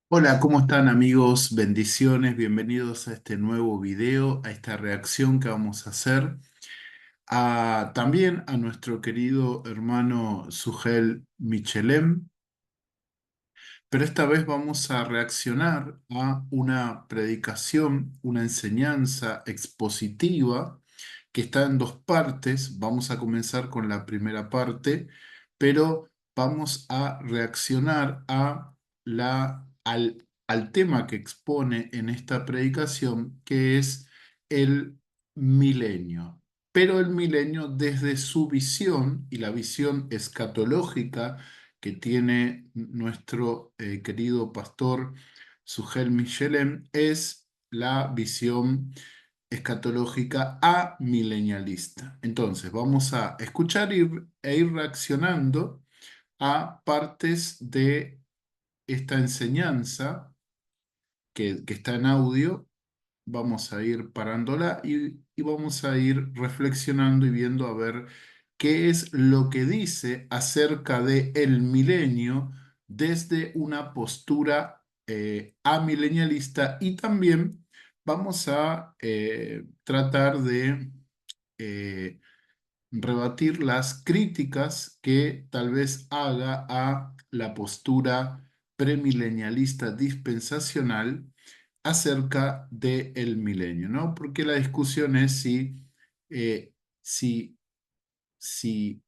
Hola, ¿cómo están amigos? Bendiciones, bienvenidos a este nuevo video, a esta reacción que vamos a hacer. También a nuestro querido hermano Sugel Michelem, pero esta vez vamos a reaccionar a una predicación, una enseñanza expositiva que está en dos partes. Vamos a comenzar con la primera parte, pero vamos a reaccionar al tema que expone en esta predicación, que es el milenio. Pero el milenio desde su visión y la visión escatológica que tiene nuestro querido pastor Sugel Michelem es la visión escatológica amilenialista. Entonces, vamos a escuchar e ir reaccionando a partes de esta enseñanza que está en audio. Vamos a ir parándola y vamos a ir reflexionando y viendo a ver qué es lo que dice acerca de el milenio desde una postura amilenialista, y también vamos a tratar de eh, rebatir las críticas que tal vez haga a la postura premilenialista dispensacional acerca del milenio, ¿no? Porque la discusión es eh, si, si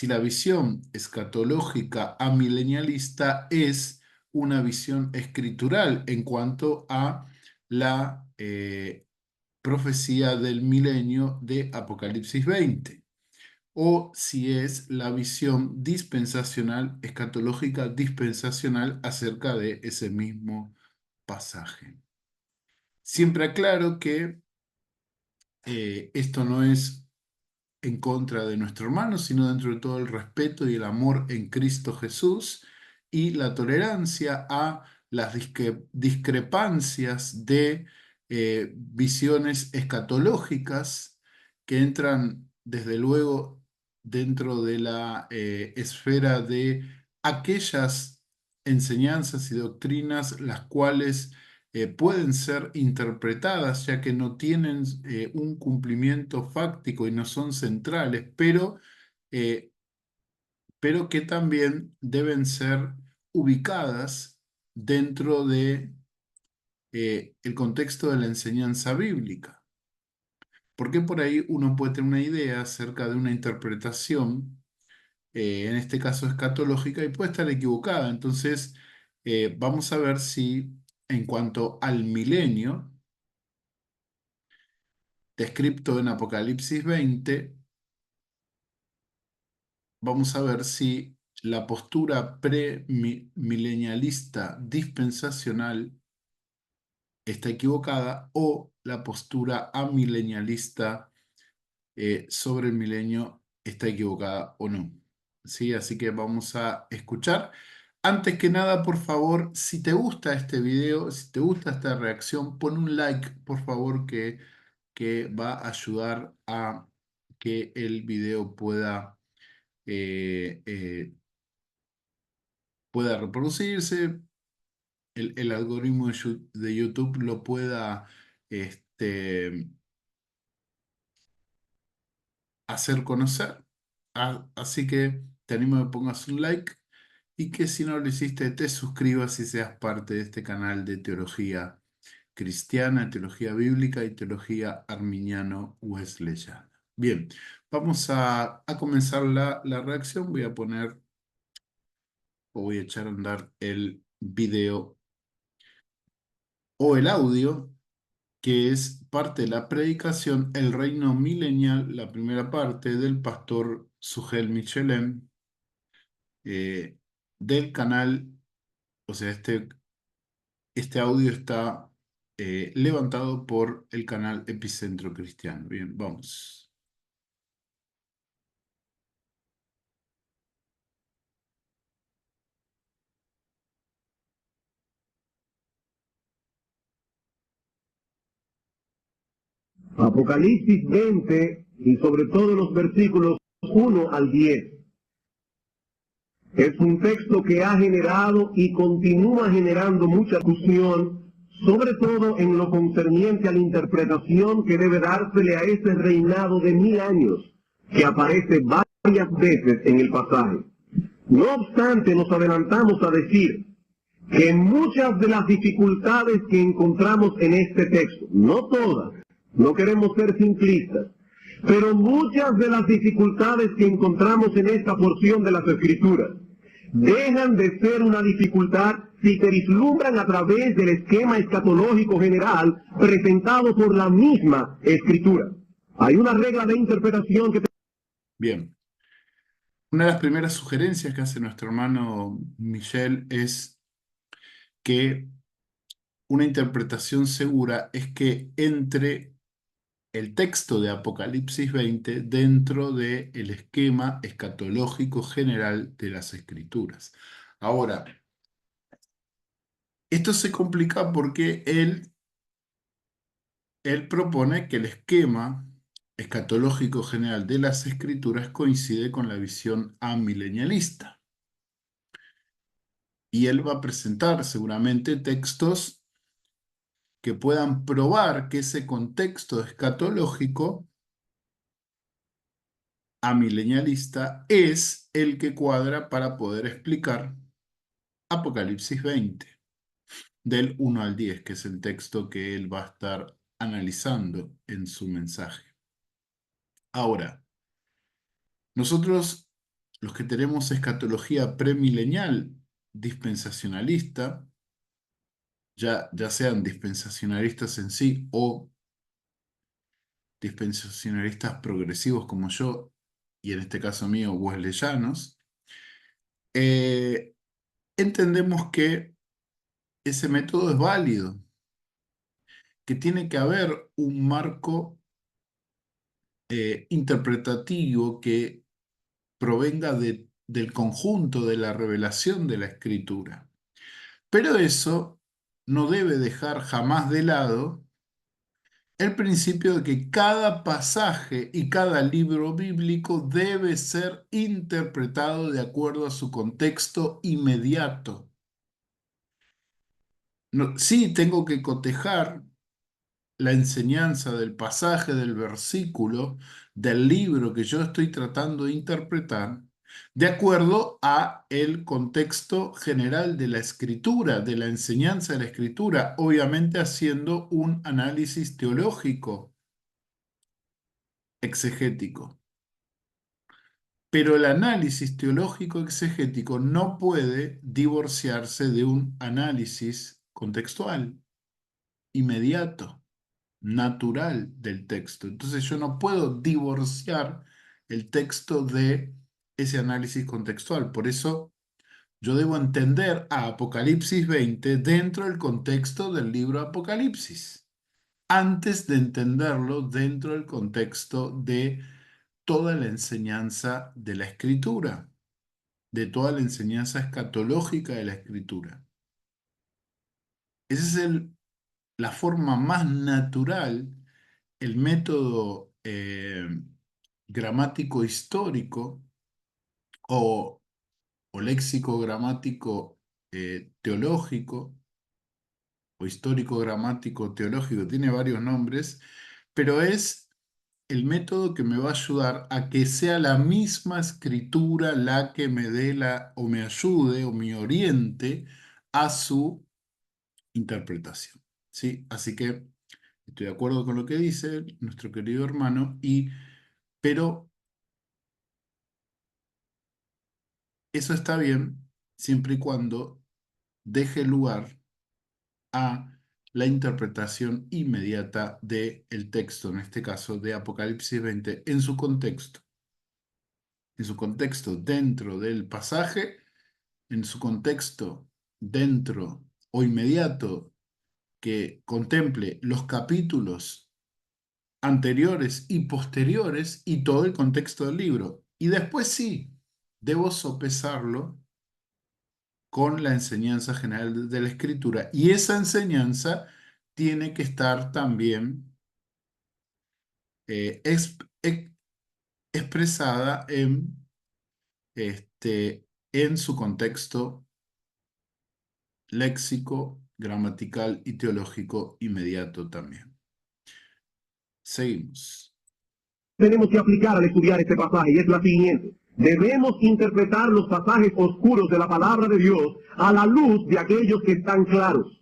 la visión escatológica amilenialista es una visión escritural en cuanto a la profecía del milenio de Apocalipsis 20, o si es la visión dispensacional, escatológica dispensacional acerca de ese mismo pasaje. Siempre aclaro que esto no es en contra de nuestro hermano, sino dentro de todo el respeto y el amor en Cristo Jesús y la tolerancia a las discrepancias de visiones escatológicas que entran desde luego dentro de la esfera de aquellas enseñanzas y doctrinas las cuales pueden ser interpretadas, ya que no tienen un cumplimiento fáctico y no son centrales, eh, pero que también deben ser ubicadas dentro de el contexto de la enseñanza bíblica. Porque por ahí uno puede tener una idea acerca de una interpretación, en este caso escatológica, y puede estar equivocada. Entonces, vamos a ver si en cuanto al milenio, descrito en Apocalipsis 20, vamos a ver si la postura premilenialista dispensacional está equivocada o la postura amilenialista sobre el milenio está equivocada o no. ¿Sí? Así que vamos a escuchar. Antes que nada, por favor, si te gusta este video, si te gusta esta reacción, pon un like, por favor, que va a ayudar a que el video eh, eh, pueda reproducirse, el algoritmo de YouTube lo pueda este, hacer conocer. Así que te animo a que pongas un like y que si no lo hiciste te suscribas y seas parte de este canal de teología cristiana, teología bíblica y teología arminiano-wesleyana. Bien, vamos a comenzar la reacción. Voy a poner o voy a echar a andar el video o el audio, que es parte de la predicación El Reino Milenial, la primera parte del pastor Sugel Michelem, eh, del canal. O sea, este audio está levantado por el canal Epicentro Cristiano. Bien, vamos. Apocalipsis 20 y sobre todo los versículos 1 al 10. Es un texto que ha generado y continúa generando mucha discusión, sobre todo en lo concerniente a la interpretación que debe dársele a ese reinado de 1000 años, que aparece varias veces en el pasaje. No obstante, nos adelantamos a decir que muchas de las dificultades que encontramos en este texto, no todas, no queremos ser simplistas, pero muchas de las dificultades que encontramos en esta porción de las Escrituras dejan de ser una dificultad si se vislumbran a través del esquema escatológico general presentado por la misma Escritura. Hay una regla de interpretación que... Bien, una de las primeras sugerencias que hace nuestro hermano Michel es que una interpretación segura es que entre el texto de Apocalipsis 20 dentro del esquema escatológico general de las Escrituras. Ahora, esto se complica porque él propone que el esquema escatológico general de las Escrituras coincide con la visión amilenialista. Y él va a presentar seguramente textos que puedan probar que ese contexto escatológico amilenialista es el que cuadra para poder explicar Apocalipsis 20, del 1 al 10, que es el texto que él va a estar analizando en su mensaje. Ahora, nosotros, los que tenemos escatología premilenial dispensacionalista, ya sean dispensacionalistas en sí o dispensacionalistas progresivos como yo, y en este caso mío, wesleyanos, eh, entendemos que ese método es válido, que tiene que haber un marco interpretativo que provenga del conjunto de la revelación de la Escritura. Pero eso no debe dejar jamás de lado el principio de que cada pasaje y cada libro bíblico debe ser interpretado de acuerdo a su contexto inmediato. No, sí, tengo que cotejar la enseñanza del pasaje, del versículo, del libro que yo estoy tratando de interpretar, de acuerdo a el contexto general de la escritura, de la enseñanza de la escritura, obviamente haciendo un análisis teológico, exegético. Pero el análisis teológico exegético no puede divorciarse de un análisis contextual, inmediato, natural del texto. Entonces yo no puedo divorciar el texto de ese análisis contextual. Por eso yo debo entender a Apocalipsis 20 dentro del contexto del libro Apocalipsis, antes de entenderlo dentro del contexto de toda la enseñanza de la Escritura, de toda la enseñanza escatológica de la Escritura. Esa es la forma más natural, el método gramático histórico o, o léxico gramático teológico o histórico gramático teológico, tiene varios nombres, pero es el método que me va a ayudar a que sea la misma escritura la que me dé o me ayude o me oriente a su interpretación. ¿Sí? Así que estoy de acuerdo con lo que dice nuestro querido hermano, pero eso está bien siempre y cuando deje lugar a la interpretación inmediata del texto, en este caso de Apocalipsis 20, en su contexto dentro del pasaje, en su contexto dentro o inmediato que contemple los capítulos anteriores y posteriores y todo el contexto del libro. Y después sí, debo sopesarlo con la enseñanza general de la Escritura. Y esa enseñanza tiene que estar también expresada en en su contexto léxico, gramatical y teológico inmediato también. Seguimos. Tenemos que aplicar al estudiar este pasaje y es la siguiente. Debemos interpretar los pasajes oscuros de la palabra de Dios a la luz de aquellos que están claros.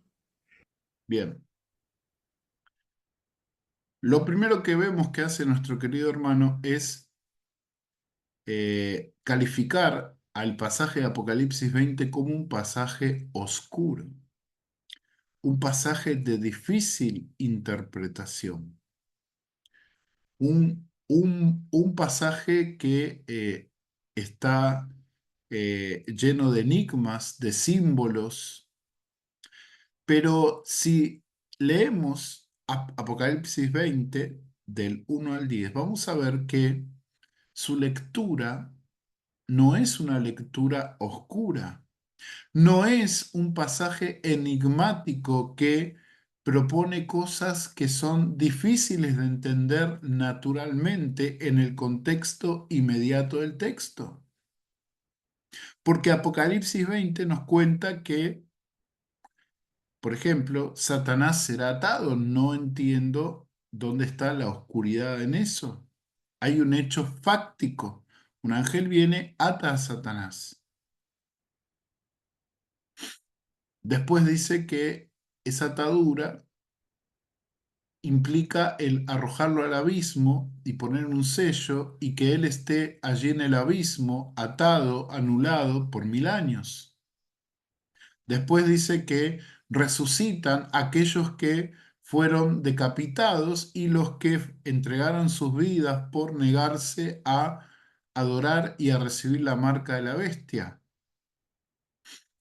Bien. Lo primero que vemos que hace nuestro querido hermano es calificar al pasaje de Apocalipsis 20 como un pasaje oscuro, un pasaje de difícil interpretación, un pasaje que está lleno de enigmas, de símbolos, pero si leemos Apocalipsis 20 del 1 al 10, vamos a ver que su lectura no es una lectura oscura, no es un pasaje enigmático que propone cosas que son difíciles de entender naturalmente en el contexto inmediato del texto. Porque Apocalipsis 20 nos cuenta que, por ejemplo, Satanás será atado. No entiendo dónde está la oscuridad en eso. Hay un hecho fáctico. Un ángel viene, ata a Satanás. Después dice que esa atadura implica el arrojarlo al abismo y poner un sello y que él esté allí en el abismo, atado, anulado por 1000 años. Después dice que resucitan aquellos que fueron decapitados y los que entregaron sus vidas por negarse a adorar y a recibir la marca de la bestia.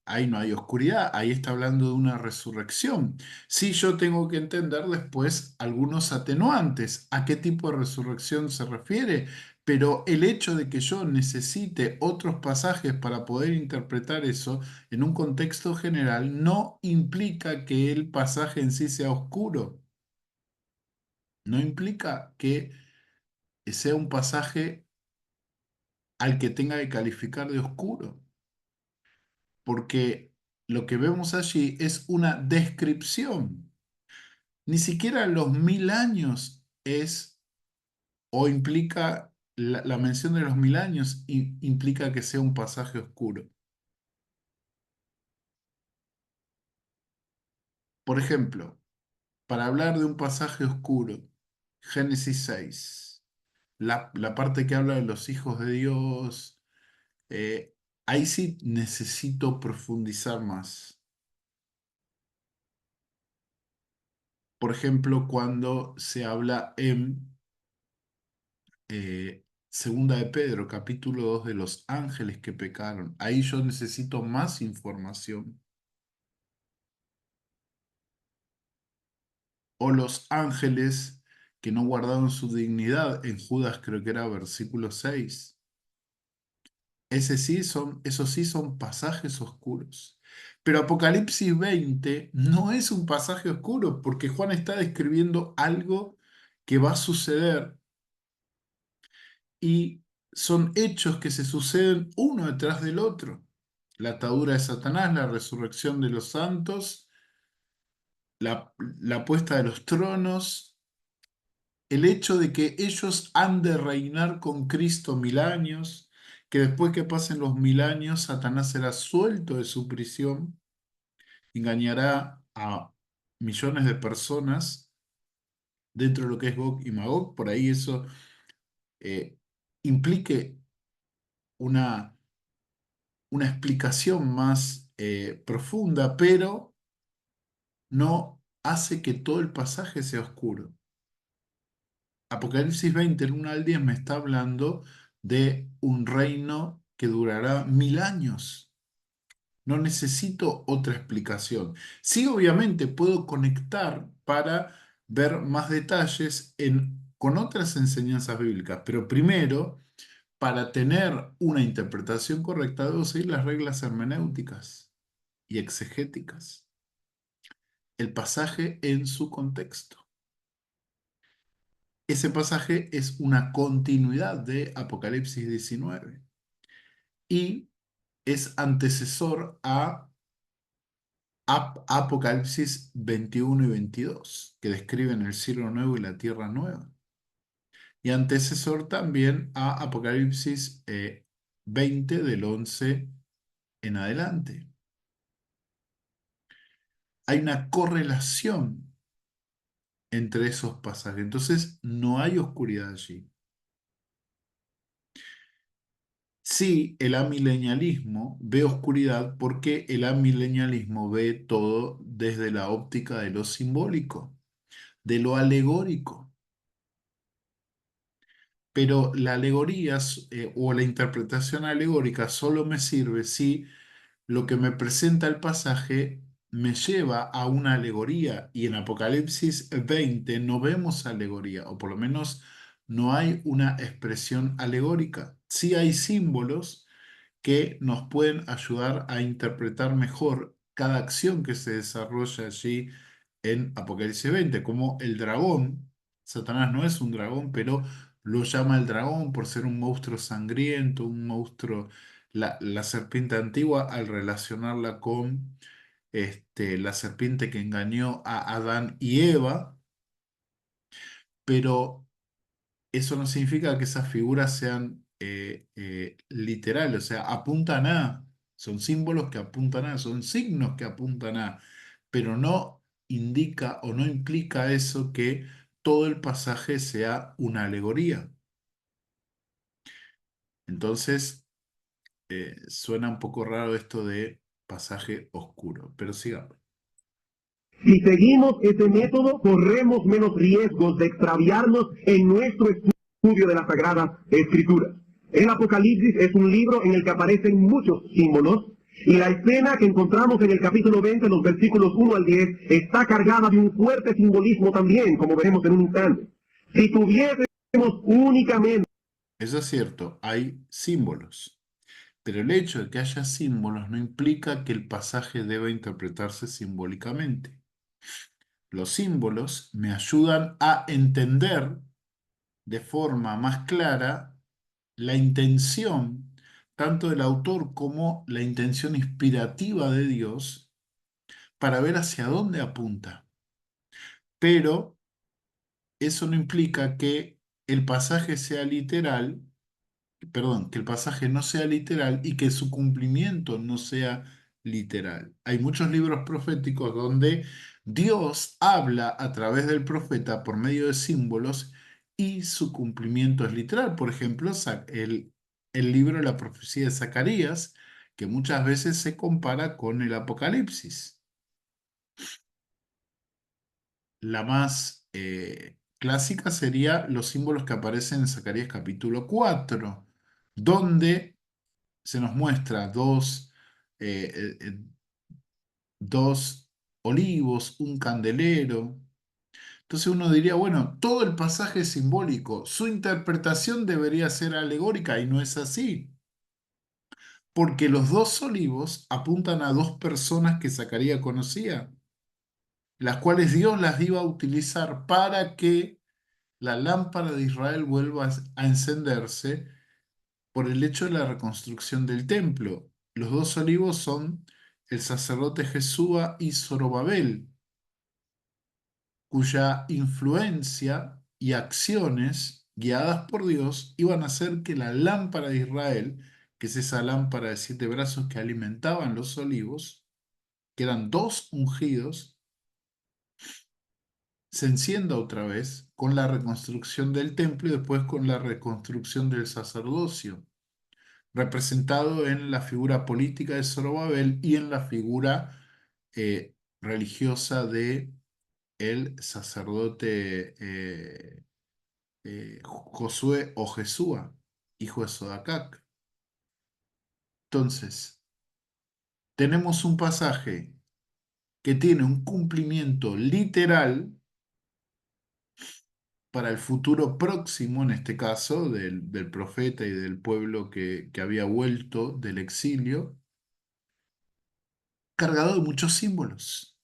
Ahí no hay oscuridad, ahí está hablando de una resurrección. Sí, yo tengo que entender después algunos atenuantes, a qué tipo de resurrección se refiere, pero el hecho de que yo necesite otros pasajes para poder interpretar eso en un contexto general no implica que el pasaje en sí sea oscuro, no implica que sea un pasaje al que tenga que calificar de oscuro, porque lo que vemos allí es una descripción. Ni siquiera los 1000 años es o implica, la mención de los 1000 años implica que sea un pasaje oscuro. Por ejemplo, para hablar de un pasaje oscuro, Génesis 6, la parte que habla de los hijos de Dios, eh, ahí sí necesito profundizar más. Por ejemplo, cuando se habla en Segunda de Pedro, capítulo 2 de los ángeles que pecaron. Ahí yo necesito más información. O los ángeles que no guardaron su dignidad. En Judas creo que era versículo 6. Esos sí son pasajes oscuros. Pero Apocalipsis 20 no es un pasaje oscuro porque Juan está describiendo algo que va a suceder y son hechos que se suceden uno detrás del otro. La atadura de Satanás, la resurrección de los santos, la puesta de los tronos, el hecho de que ellos han de reinar con Cristo 1000 años, que después que pasen los 1000 años, Satanás será suelto de su prisión, engañará a millones de personas dentro de lo que es Gog y Magog, por ahí eso eh, implique una explicación más profunda, pero no hace que todo el pasaje sea oscuro. Apocalipsis 20, el 1 al 10, me está hablando de un reino que durará 1000 años. No necesito otra explicación. Sí, obviamente puedo conectar para ver más detalles con otras enseñanzas bíblicas, pero primero, para tener una interpretación correcta, debo seguir las reglas hermenéuticas y exegéticas, el pasaje en su contexto. Ese pasaje es una continuidad de Apocalipsis 19 y es antecesor a Apocalipsis 21 y 22, que describen el cielo nuevo y la tierra nueva. Y antecesor también a Apocalipsis 20 del 11 en adelante. Hay una correlación entre esos pasajes. Entonces, no hay oscuridad allí. Sí, el amilenialismo ve oscuridad porque el amilenialismo ve todo desde la óptica de lo simbólico, de lo alegórico. Pero la alegoría o la interpretación alegórica solo me sirve si lo que me presenta el pasaje me lleva a una alegoría. Y en Apocalipsis 20 no vemos alegoría, o por lo menos no hay una expresión alegórica. Sí hay símbolos que nos pueden ayudar a interpretar mejor cada acción que se desarrolla allí en Apocalipsis 20, como el dragón. Satanás no es un dragón, pero lo llama el dragón por ser un monstruo sangriento, un monstruo, la serpiente antigua, al relacionarla con la serpiente que engañó a Adán y Eva, pero eso no significa que esas figuras sean literales, o sea, apuntan a, son símbolos que apuntan a, son signos que apuntan a, pero no indica o no implica eso que todo el pasaje sea una alegoría. Entonces, suena un poco raro esto de pasaje oscuro, pero sigamos. Si seguimos ese método, corremos menos riesgos de extraviarnos en nuestro estudio de las Sagradas Escrituras. El Apocalipsis es un libro en el que aparecen muchos símbolos, y la escena que encontramos en el capítulo 20, los versículos 1 al 10, está cargada de un fuerte simbolismo también, como veremos en un instante. Si tuviésemos únicamente Eso es cierto, hay símbolos. Pero el hecho de que haya símbolos no implica que el pasaje deba interpretarse simbólicamente. Los símbolos me ayudan a entender de forma más clara la intención, tanto del autor como la intención inspirativa de Dios, para ver hacia dónde apunta. Pero eso no implica que el pasaje sea literal, perdón, que el pasaje no sea literal y que su cumplimiento no sea literal. Hay muchos libros proféticos donde Dios habla a través del profeta por medio de símbolos y su cumplimiento es literal. Por ejemplo, el libro de la profecía de Zacarías, que muchas veces se compara con el Apocalipsis. La más clásica sería los símbolos que aparecen en Zacarías capítulo 4, donde se nos muestra dos olivos, un candelero. Entonces uno diría, bueno, todo el pasaje es simbólico, su interpretación debería ser alegórica y no es así, porque los dos olivos apuntan a dos personas que Zacarías conocía, las cuales Dios las iba a utilizar para que la lámpara de Israel vuelva a encenderse por el hecho de la reconstrucción del templo. Los dos olivos son el sacerdote Jesúa y Zorobabel, cuya influencia y acciones guiadas por Dios iban a hacer que la lámpara de Israel, que es esa lámpara de 7 brazos que alimentaban los olivos, que eran dos ungidos, se encienda otra vez con la reconstrucción del templo y después con la reconstrucción del sacerdocio, representado en la figura política de Zorobabel y en la figura religiosa de el sacerdote Josué o Jesúa, hijo de Sodacac. Entonces, tenemos un pasaje que tiene un cumplimiento literal para el futuro próximo, en este caso, del profeta y del pueblo que había vuelto del exilio, cargado de muchos símbolos.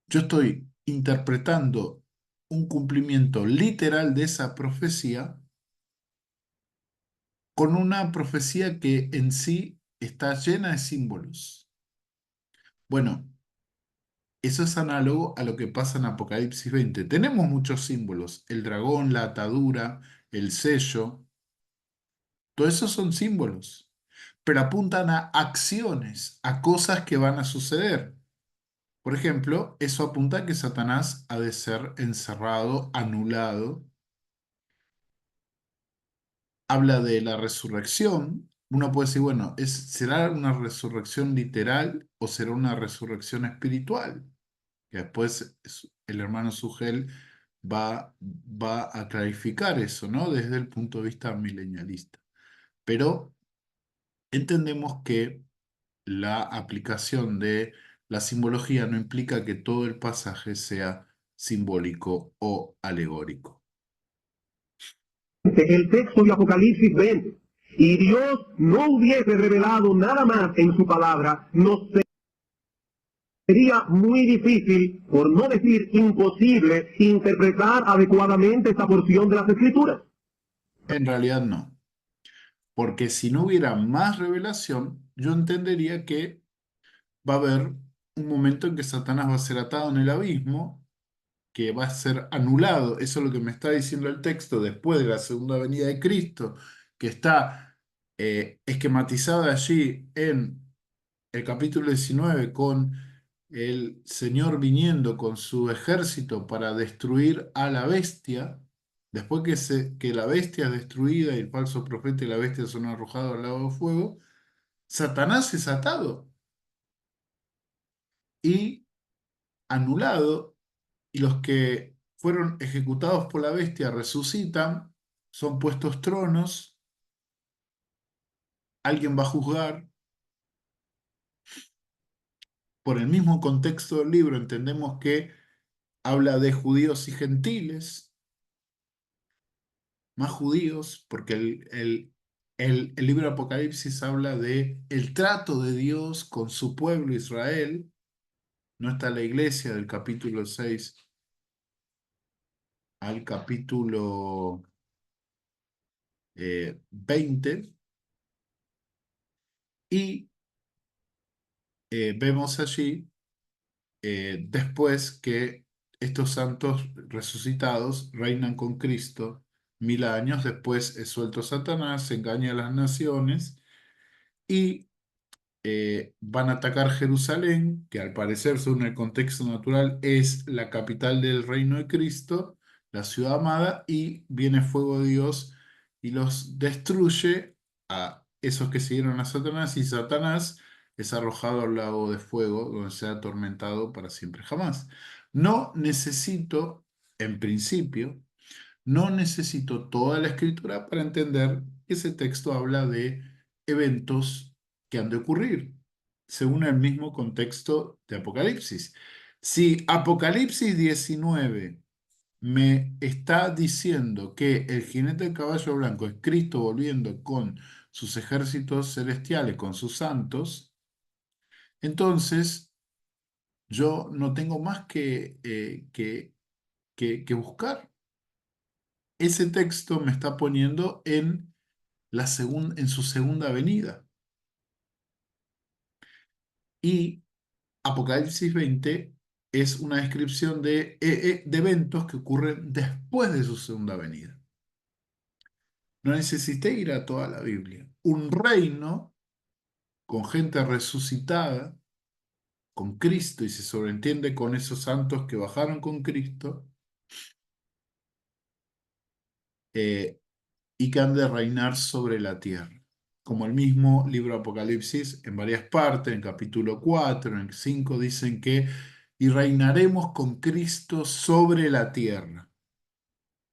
Yo estoy interpretando un cumplimiento literal de esa profecía con una profecía que en sí está llena de símbolos. Bueno, eso es análogo a lo que pasa en Apocalipsis 20. Tenemos muchos símbolos, el dragón, la atadura, el sello, todo eso son símbolos, pero apuntan a acciones, a cosas que van a suceder. Por ejemplo, eso apunta a que Satanás ha de ser encerrado, anulado. Habla de la resurrección. Uno puede decir, bueno, ¿será una resurrección literal o será una resurrección espiritual? Que después el hermano Sugel va a clarificar eso, ¿no? Desde el punto de vista milenialista. Pero entendemos que la aplicación de la simbología no implica que todo el pasaje sea simbólico o alegórico. El texto de Apocalipsis 20, y Dios no hubiese revelado nada más en su palabra, nos sería muy difícil, por no decir imposible, interpretar adecuadamente esta porción de las Escrituras. En realidad no, porque si no hubiera más revelación, yo entendería que va a haber un momento en que Satanás va a ser atado en el abismo, que va a ser anulado. Eso es lo que me está diciendo el texto después de la segunda venida de Cristo, que está esquematizada allí en el capítulo 19 con el Señor viniendo con su ejército para destruir a la bestia. Después que la bestia es destruida y el falso profeta y la bestia son arrojados al lago de fuego, Satanás es atado y anulado, y los que fueron ejecutados por la bestia resucitan, son puestos tronos, alguien va a juzgar. Por el mismo contexto del libro entendemos que habla de judíos y gentiles, más judíos, porque el libro de Apocalipsis habla de el trato de Dios con su pueblo Israel. No está la iglesia del capítulo 6 al capítulo 20, y vemos allí después que estos santos resucitados reinan con Cristo 1000 años, después es suelto Satanás, se engaña a las naciones y van a atacar Jerusalén, que al parecer, según el contexto natural, es la capital del reino de Cristo, la ciudad amada, y viene fuego de Dios y los destruye a esos que siguieron a Satanás, y Satanás es arrojado al lago de fuego, donde sea atormentado para siempre jamás. No necesito, en principio, no necesito toda la escritura para entender que ese texto habla de eventos que han de ocurrir, según el mismo contexto de Apocalipsis. Si Apocalipsis 19 me está diciendo que el jinete del caballo blanco es Cristo volviendo con sus ejércitos celestiales, con sus santos, entonces yo no tengo más que buscar. Ese texto me está poniendo en en su segunda venida. Y Apocalipsis 20 es una descripción de eventos que ocurren después de su segunda venida. No necesité ir a toda la Biblia. Un reino con gente resucitada, con Cristo, y se sobreentiende con esos santos que bajaron con Cristo, eh, y que han de reinar sobre la tierra. Como el mismo libro de Apocalipsis, en varias partes, en capítulo 4, en el 5, dicen que y reinaremos con Cristo sobre la tierra.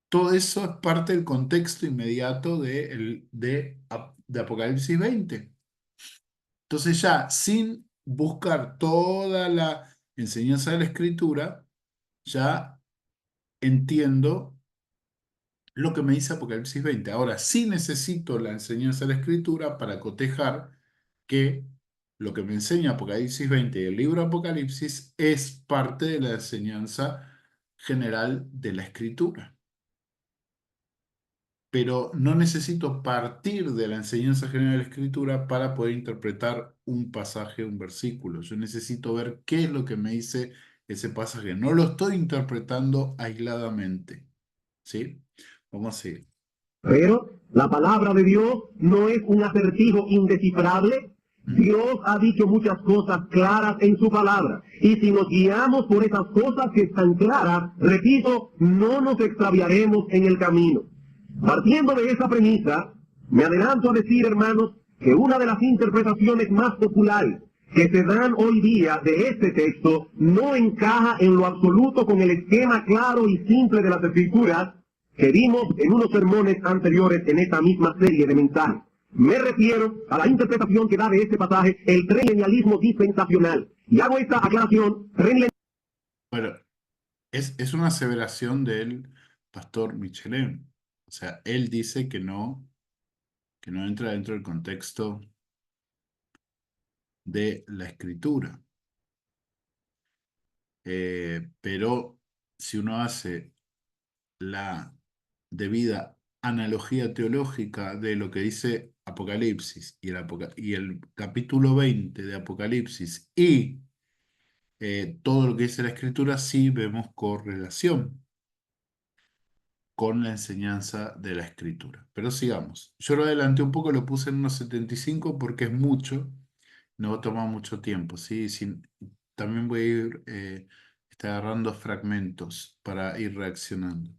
Todo eso es parte del contexto inmediato de Apocalipsis 20. Entonces ya, sin buscar toda la enseñanza de la Escritura, ya entiendo lo que me dice Apocalipsis 20. Ahora, sí necesito la enseñanza de la Escritura para cotejar que lo que me enseña Apocalipsis 20 y el libro de Apocalipsis es parte de la enseñanza general de la Escritura. pero no necesito partir de la enseñanza general de la Escritura para poder interpretar un pasaje, un versículo. Yo necesito ver qué es lo que me dice ese pasaje. No lo estoy interpretando aisladamente. ¿Sí? Vamos a seguir. Pero la palabra de Dios no es un acertijo indescifrable. Dios ha dicho muchas cosas claras en su palabra. Y si nos guiamos por esas cosas que están claras, repito, no nos extraviaremos en el camino. Partiendo de esa premisa, me adelanto a decir, hermanos, que una de las interpretaciones más populares que se dan hoy día de este texto no encaja en lo absoluto con el esquema claro y simple de las Escrituras que vimos en unos sermones anteriores en esta misma serie de mensajes. Me refiero a la interpretación que da de este pasaje el premilenialismo dispensacional. Y hago esta aclaración. Bueno, es una aseveración del pastor Michelin. O sea, él dice que no entra dentro del contexto de la Escritura. Pero si uno hace la debida analogía teológica de lo que dice Apocalipsis y el capítulo 20 de Apocalipsis y todo lo que dice la Escritura, sí vemos correlación con la enseñanza de la Escritura. Pero sigamos. Yo lo adelanté un poco, lo puse en unos 75 porque es mucho, no toma mucho tiempo, ¿sí? También voy a ir agarrando fragmentos para ir reaccionando.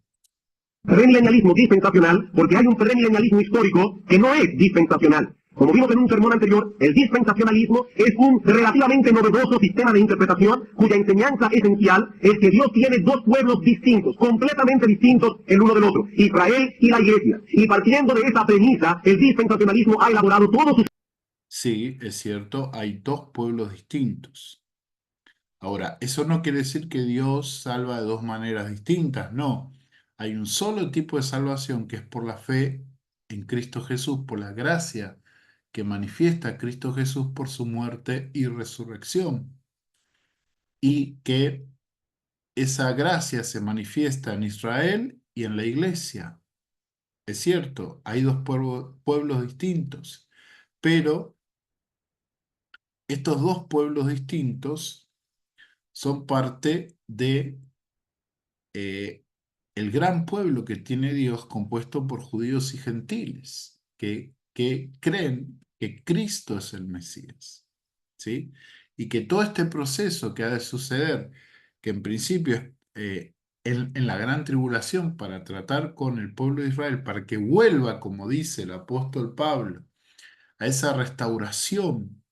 Premilenialismo dispensacional, porque hay un premilenialismo histórico que no es dispensacional. Como vimos en un sermón anterior, el dispensacionalismo es un relativamente novedoso sistema de interpretación cuya enseñanza esencial es que Dios tiene dos pueblos distintos, completamente distintos el uno del otro, Israel y la Iglesia. Y partiendo de esa premisa, el dispensacionalismo ha elaborado todos sus... Sí, es cierto, hay dos pueblos distintos. Ahora, eso no quiere decir que Dios salva de dos maneras distintas, no. Hay un solo tipo de salvación que es por la fe en Cristo Jesús, por la gracia que manifiesta Cristo Jesús por su muerte y resurrección. Y que esa gracia se manifiesta en Israel y en la iglesia. Es cierto, hay dos pueblos distintos, pero estos dos pueblos distintos son parte de eh, el gran pueblo que tiene Dios compuesto por judíos y gentiles que creen que Cristo es el Mesías, ¿sí? Y que todo este proceso que ha de suceder, que en principio es en la gran tribulación para tratar con el pueblo de Israel, para que vuelva, como dice el apóstol Pablo, a esa restauración,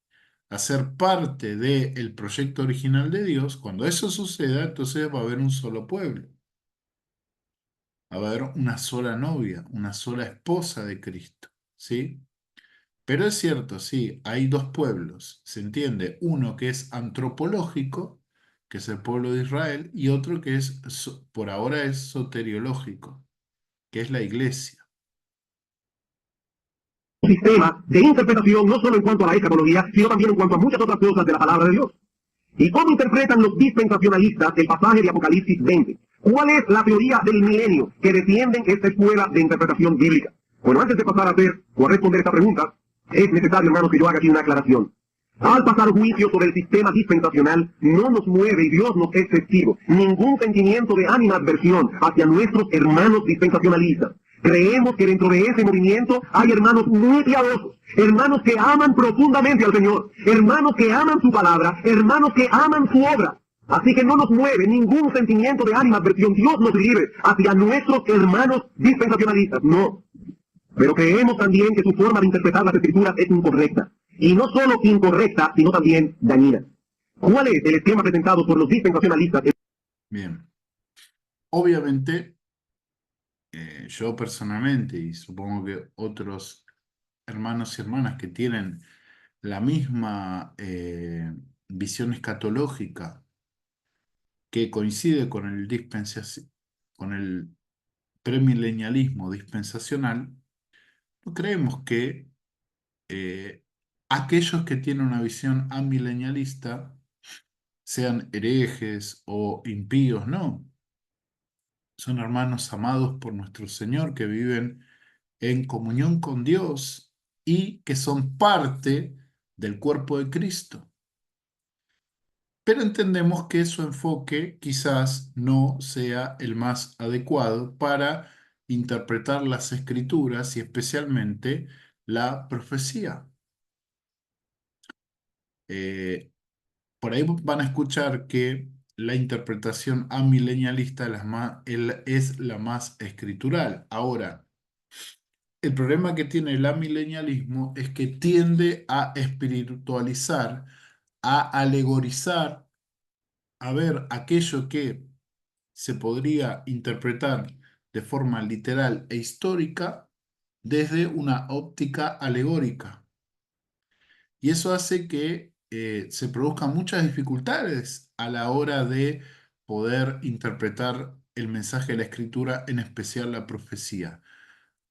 a ser parte del proyecto original de Dios, cuando eso suceda, entonces va a haber un solo pueblo. Va a haber una sola novia, una sola esposa de Cristo, ¿sí? Pero es cierto, sí, hay dos pueblos, ¿se entiende? Uno que es antropológico, que es el pueblo de Israel, y otro que es, por ahora es soteriológico, que es la iglesia. sistema de interpretación, no solo en cuanto a la escatología, sino también en cuanto a muchas otras cosas de la palabra de Dios. ¿Y cómo interpretan los dispensacionalistas el pasaje de Apocalipsis 20? ¿Cuál es la teoría del milenio que defienden esta escuela de interpretación bíblica? Bueno, antes de pasar a hacer o a responder esta pregunta, es necesario, hermanos, que yo haga aquí una aclaración. Al pasar juicio sobre el sistema dispensacional, no nos mueve, y Dios nos es testigo, ningún sentimiento de animadversión hacia nuestros hermanos dispensacionalistas. Creemos que dentro de ese movimiento hay hermanos muy piadosos, hermanos que aman profundamente al Señor, hermanos que aman su palabra, hermanos que aman su obra. Así que no nos mueve ningún sentimiento de animadversión. Dios nos libre hacia nuestros hermanos dispensacionalistas. No. Pero creemos también que su forma de interpretar las Escrituras es incorrecta. Y no solo incorrecta, sino también dañina. ¿Cuál es el esquema presentado por los dispensacionalistas? Bien, obviamente, yo personalmente, y supongo que otros hermanos y hermanas que tienen la misma visión escatológica que coincide con el premilenialismo dispensacional, no creemos que eh, aquellos que tienen una visión amilenialista sean herejes o impíos, no. Son hermanos amados por nuestro Señor que viven en comunión con Dios y que son parte del cuerpo de Cristo. Pero entendemos que su enfoque quizás no sea el más adecuado para interpretar las escrituras y especialmente la profecía. Eh, por ahí van a escuchar que la interpretación amilenialista es la más escritural. Ahora, el problema que tiene el amilenialismo es que tiende a espiritualizar, a alegorizar, a ver aquello que se podría interpretar de forma literal e histórica desde una óptica alegórica. Y eso hace que se produzcan muchas dificultades a la hora de poder interpretar el mensaje de la escritura, en especial la profecía.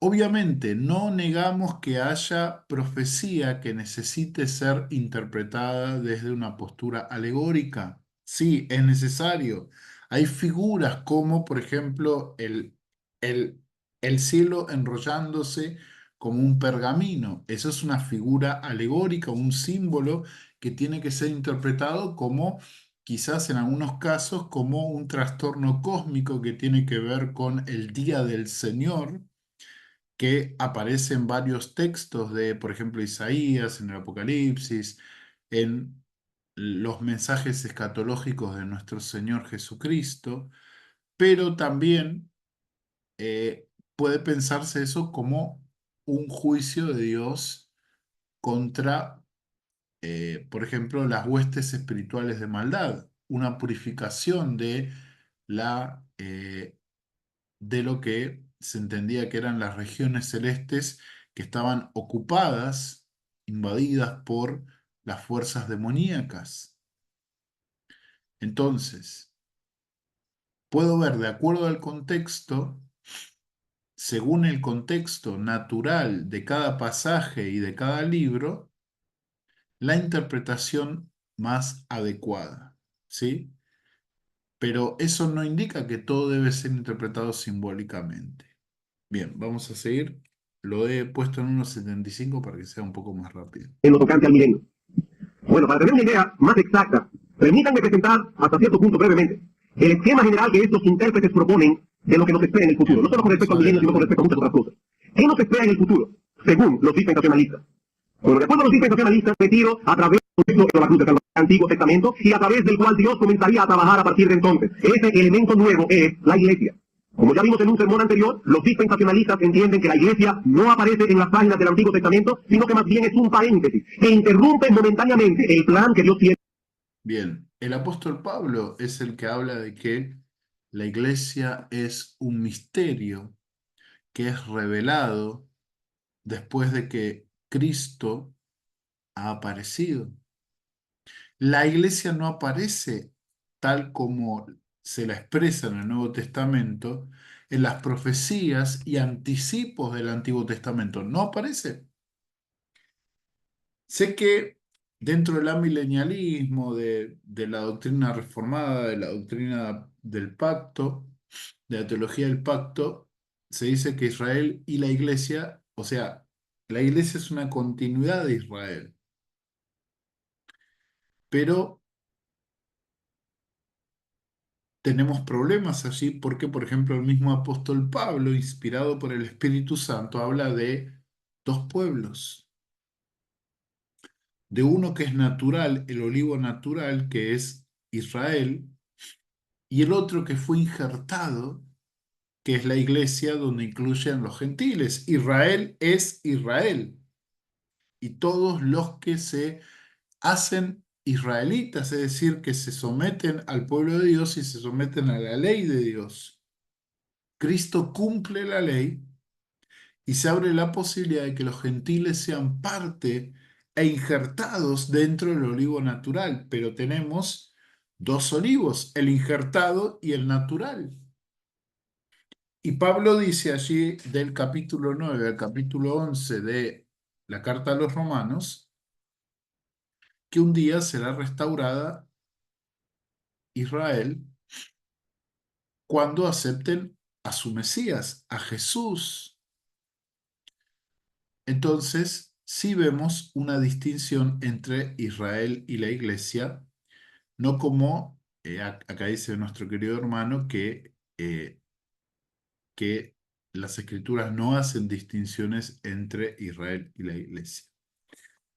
Obviamente, no negamos que haya profecía que necesite ser interpretada desde una postura alegórica. Sí, es necesario. Hay figuras como, por ejemplo, el, el cielo enrollándose como un pergamino. Eso es una figura alegórica, un símbolo que tiene que ser interpretado como, quizás en algunos casos, como un trastorno cósmico que tiene que ver con el día del Señor que aparece en varios textos de, por ejemplo, Isaías, en el Apocalipsis, en los mensajes escatológicos de nuestro Señor Jesucristo, pero también puede pensarse eso como un juicio de Dios contra, por ejemplo, las huestes espirituales de maldad, una purificación de lo que se entendía que eran las regiones celestes que estaban ocupadas, invadidas por las fuerzas demoníacas. Entonces, puedo ver de acuerdo al contexto, según el contexto natural de cada pasaje y de cada libro, la interpretación más adecuada, ¿sí? Pero eso no indica que todo debe ser interpretado simbólicamente. Bien, vamos a seguir. Lo he puesto en 1.75 para que sea un poco más rápido. En lo tocante al milenio. Bueno, para tener una idea más exacta, permítanme presentar hasta cierto punto brevemente el esquema general que estos intérpretes proponen de lo que nos espera en el futuro, Bien, no solo con vamos respecto al milenio, sino con adelante. respecto a muchas otras cosas. ¿Qué nos espera en el futuro? Según los dispensacionalistas. Bueno, de acuerdo a los dispensacionalistas, metido a través de la cruz del Antiguo Testamento y a través del cual Dios comenzaría a trabajar a partir de entonces. Ese elemento nuevo es la iglesia. Como ya vimos en un sermón anterior, los dispensacionalistas entienden que la iglesia no aparece en las páginas del Antiguo Testamento, sino que más bien es un paréntesis que interrumpe momentáneamente el plan que Dios tiene. Bien, el apóstol Pablo es el que habla de que la iglesia es un misterio que es revelado después de que Cristo ha aparecido. La iglesia no aparece tal como se la expresa en el Nuevo Testamento, en las profecías y anticipos del Antiguo Testamento. No aparece. Sé que dentro del amilenialismo, de la doctrina reformada, de la doctrina del pacto, de la teología del pacto, se dice que Israel y la iglesia, o sea, la iglesia es una continuidad de Israel, pero tenemos problemas allí porque, por ejemplo, el mismo apóstol Pablo, inspirado por el Espíritu Santo, habla de dos pueblos, de uno que es natural, el olivo natural, que es Israel, y el otro que fue injertado, que es la iglesia donde incluyen los gentiles. Israel es Israel, y todos los que se hacen israelitas, es decir, que se someten al pueblo de Dios y se someten a la ley de Dios. Cristo cumple la ley y se abre la posibilidad de que los gentiles sean parte e injertados dentro del olivo natural, pero tenemos dos olivos, el injertado y el natural. Y Pablo dice allí del capítulo 9 al capítulo 11 de la carta a los Romanos que un día será restaurada Israel cuando acepten a su Mesías, a Jesús. Entonces, sí vemos una distinción entre Israel y la iglesia, no como acá dice nuestro querido hermano que las escrituras no hacen distinciones entre Israel y la iglesia.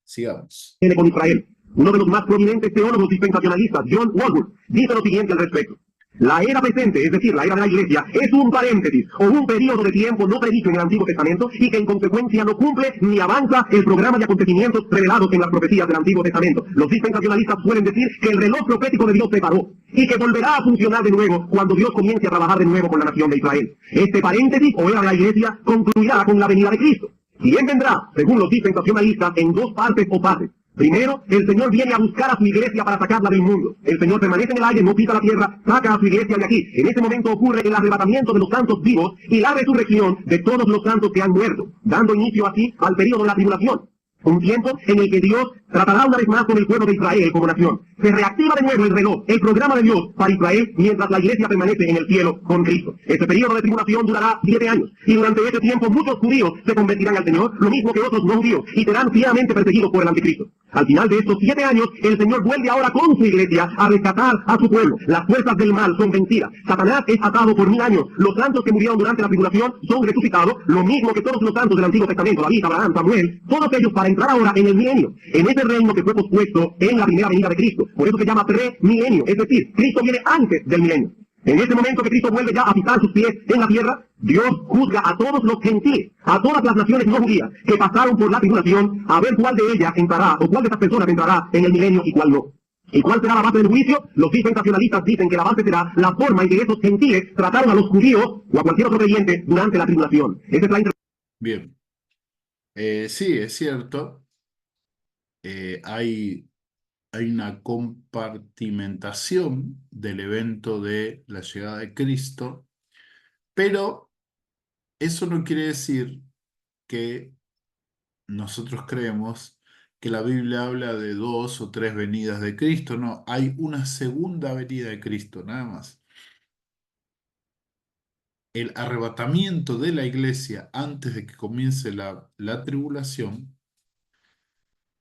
Sigamos. Tiene con Israel. Uno de los más prominentes teólogos dispensacionalistas, John Walwood, dice lo siguiente al respecto. La era presente, es decir, la era de la Iglesia, es un paréntesis o un periodo de tiempo no predicho en el Antiguo Testamento y que en consecuencia no cumple ni avanza el programa de acontecimientos revelados en las profecías del Antiguo Testamento. Los dispensacionalistas suelen decir que el reloj profético de Dios se paró y que volverá a funcionar de nuevo cuando Dios comience a trabajar de nuevo con la nación de Israel. Este paréntesis o era de la Iglesia concluirá con la venida de Cristo. Y él vendrá, según los dispensacionalistas, en dos partes o fases. Primero, el Señor viene a buscar a su iglesia para sacarla del mundo. El Señor permanece en el aire, no pisa la tierra, saca a su iglesia de aquí. En ese momento ocurre el arrebatamiento de los santos vivos y la resurrección de todos los santos que han muerto, dando inicio así al periodo de la tribulación. Un tiempo en el que Dios tratará una vez más con el pueblo de Israel como nación. Se reactiva de nuevo el reloj, el programa de Dios para Israel, mientras la iglesia permanece en el cielo con Cristo. Este periodo de tribulación durará 7 años, y durante ese tiempo muchos judíos se convertirán al Señor, lo mismo que otros no judíos, y serán fieramente perseguidos por el anticristo. Al final de estos 7 años, el Señor vuelve ahora con su iglesia a rescatar a su pueblo. Las fuerzas del mal son vencidas. Satanás es atado por 1000 años. Los santos que murieron durante la tribulación son resucitados, lo mismo que todos los santos del Antiguo Testamento, David, Abraham, Samuel, todos ellos para entrar ahora en el milenio, en ese reino que fue pospuesto en la primera venida de Cristo. Por eso se llama premilenio, es decir, Cristo viene antes del milenio. En ese momento que Cristo vuelve ya a pisar sus pies en la tierra, Dios juzga a todos los gentiles, a todas las naciones no judías que pasaron por la tribulación, a ver cuál de ellas entrará, o cuál de estas personas entrará en el milenio y cuál no. ¿Y cuál será la base del juicio? Los dispensacionalistas dicen que la base será la forma en que esos gentiles trataron a los judíos o a cualquier otro creyente durante la tribulación. Esa es la Bien. Sí, es cierto. Hay una compartimentación del evento de la llegada de Cristo, pero eso no quiere decir que nosotros creemos que la Biblia habla de 2 o 3 venidas de Cristo. No, hay una segunda venida de Cristo, nada más. El arrebatamiento de la iglesia antes de que comience la tribulación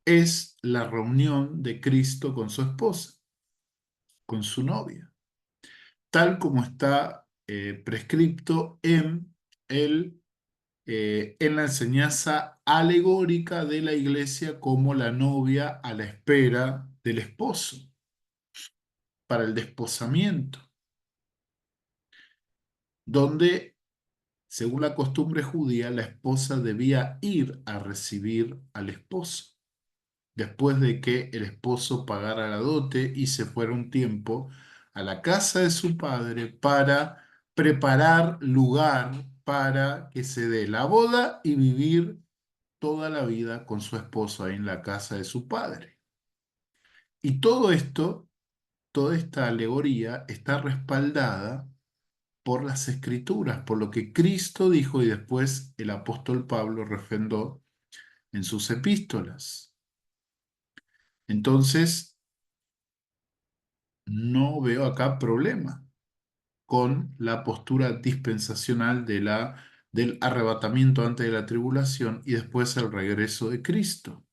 es la reunión de Cristo con su esposa, con su novia, tal como está prescripto en la enseñanza alegórica de la iglesia como la novia a la espera del esposo, para el desposamiento, donde, según la costumbre judía, la esposa debía ir a recibir al esposo, después de que el esposo pagara la dote y se fuera un tiempo a la casa de su padre para preparar lugar para que se dé la boda y vivir toda la vida con su esposo ahí en la casa de su padre. Y todo esto, toda esta alegoría está respaldada por las escrituras, por lo que Cristo dijo y después el apóstol Pablo refrendó en sus epístolas. Entonces, no veo acá problema con la postura dispensacional del arrebatamiento antes de la tribulación y después el regreso de Cristo.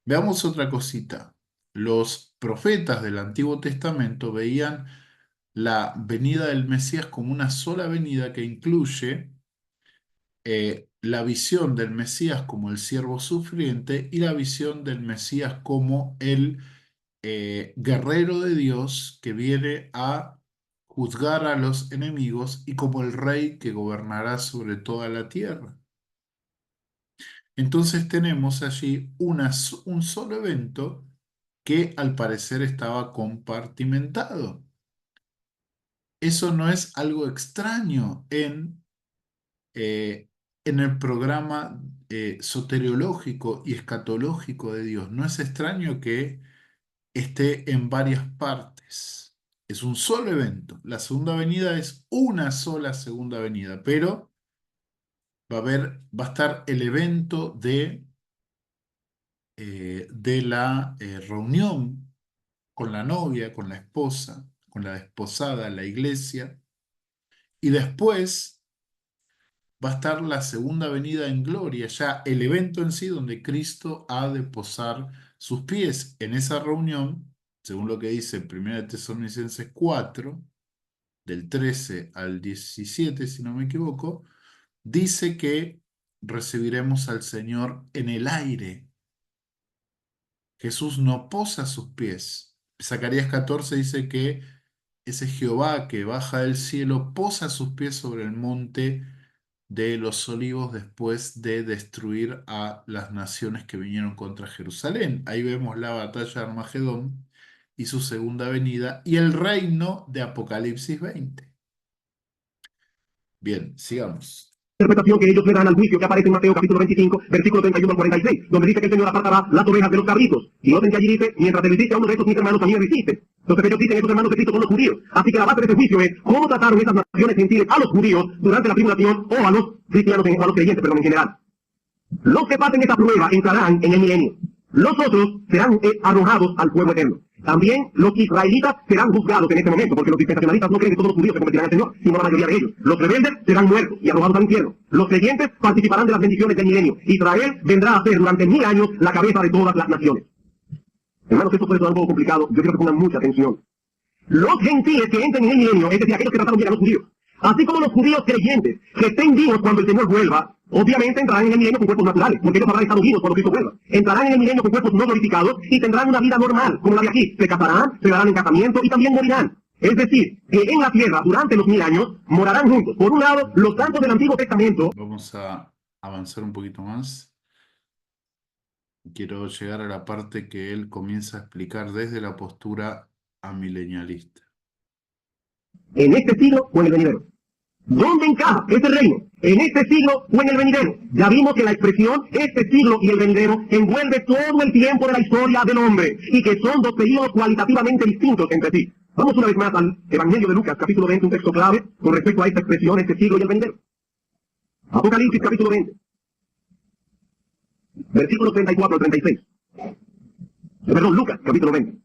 Veamos otra cosita. Los profetas del Antiguo Testamento veían la venida del Mesías como una sola venida que incluye la visión del Mesías como el siervo sufriente y la visión del Mesías como el guerrero de Dios que viene a juzgar a los enemigos y como el rey que gobernará sobre toda la tierra. Entonces tenemos allí un solo evento que al parecer estaba compartimentado. Eso no es algo extraño en el programa soteriológico y escatológico de Dios. No es extraño que esté en varias partes. Es un solo evento. La segunda venida es una sola segunda venida, pero va a estar el evento de la reunión con la novia, con la esposa, con la desposada, la iglesia, y después va a estar la segunda venida en gloria, ya el evento en sí donde Cristo ha de posar sus pies. En esa reunión, según lo que dice 1 Tesalonicenses 4, del 13 al 17, si no me equivoco, dice que recibiremos al Señor en el aire. Jesús no posa sus pies. Zacarías 14 dice que ese Jehová que baja del cielo posa sus pies sobre el monte de los olivos después de destruir a las naciones que vinieron contra Jerusalén. Ahí vemos la batalla de Armagedón y su segunda venida y el reino de Apocalipsis 20. Bien, sigamos. Interpretación que ellos le dan al juicio que aparece en Mateo capítulo 25, versículo 31 al 46, donde dice que el Señor apartará las ovejas de los cabritos. Y noten que allí dice, mientras te lo hiciste a uno de estos mis hermanos, a mí me lo hiciste. Entonces ellos dicen, estos hermanos de Cristo son los judíos. Así que la base de ese juicio es cómo trataron esas naciones gentiles a los judíos durante la tribulación o a los cristianos, o a los creyentes, perdón, en general. Los que pasen esta prueba entrarán en el milenio. Los otros serán arrojados al fuego eterno. También los israelitas serán juzgados en este momento, porque los dispensacionalistas no creen que todos los judíos se convertirán al Señor, sino la mayoría de ellos. Los rebeldes serán muertos y arrojados al infierno. Los creyentes participarán de las bendiciones del milenio. Israel vendrá a ser durante 1000 años la cabeza de todas las naciones. Hermanos, esto puede ser un poco complicado. Yo quiero que pongan mucha atención. Los gentiles que entren en el milenio, es decir, aquellos que trataron bien a los judíos, así como los judíos creyentes que estén vivos cuando el Señor vuelva, obviamente entrarán en el milenio con cuerpos naturales, porque ellos habrán estado vivos cuando Cristo vuelva. Entrarán en el milenio con cuerpos no glorificados y tendrán una vida normal, como la de aquí. Se casarán, se darán en casamiento y también morirán. Es decir, que en la tierra, durante los 1000 años, morarán juntos. Por un lado, los santos del Antiguo Testamento. Vamos a avanzar un poquito más. Quiero llegar a la parte que él comienza a explicar desde la postura amilenialista. En este siglo o en el venidero. ¿Dónde encaja ese reino? ¿En este siglo o en el venidero? Ya vimos que la expresión este siglo y el venidero envuelve todo el tiempo de la historia del hombre y que son dos periodos cualitativamente distintos entre sí. Vamos una vez más al Evangelio de Lucas, capítulo 20, un texto clave con respecto a esta expresión, este siglo y el venidero. Apocalipsis, capítulo 20, versículos 34 al 36. Perdón, Lucas, capítulo 20.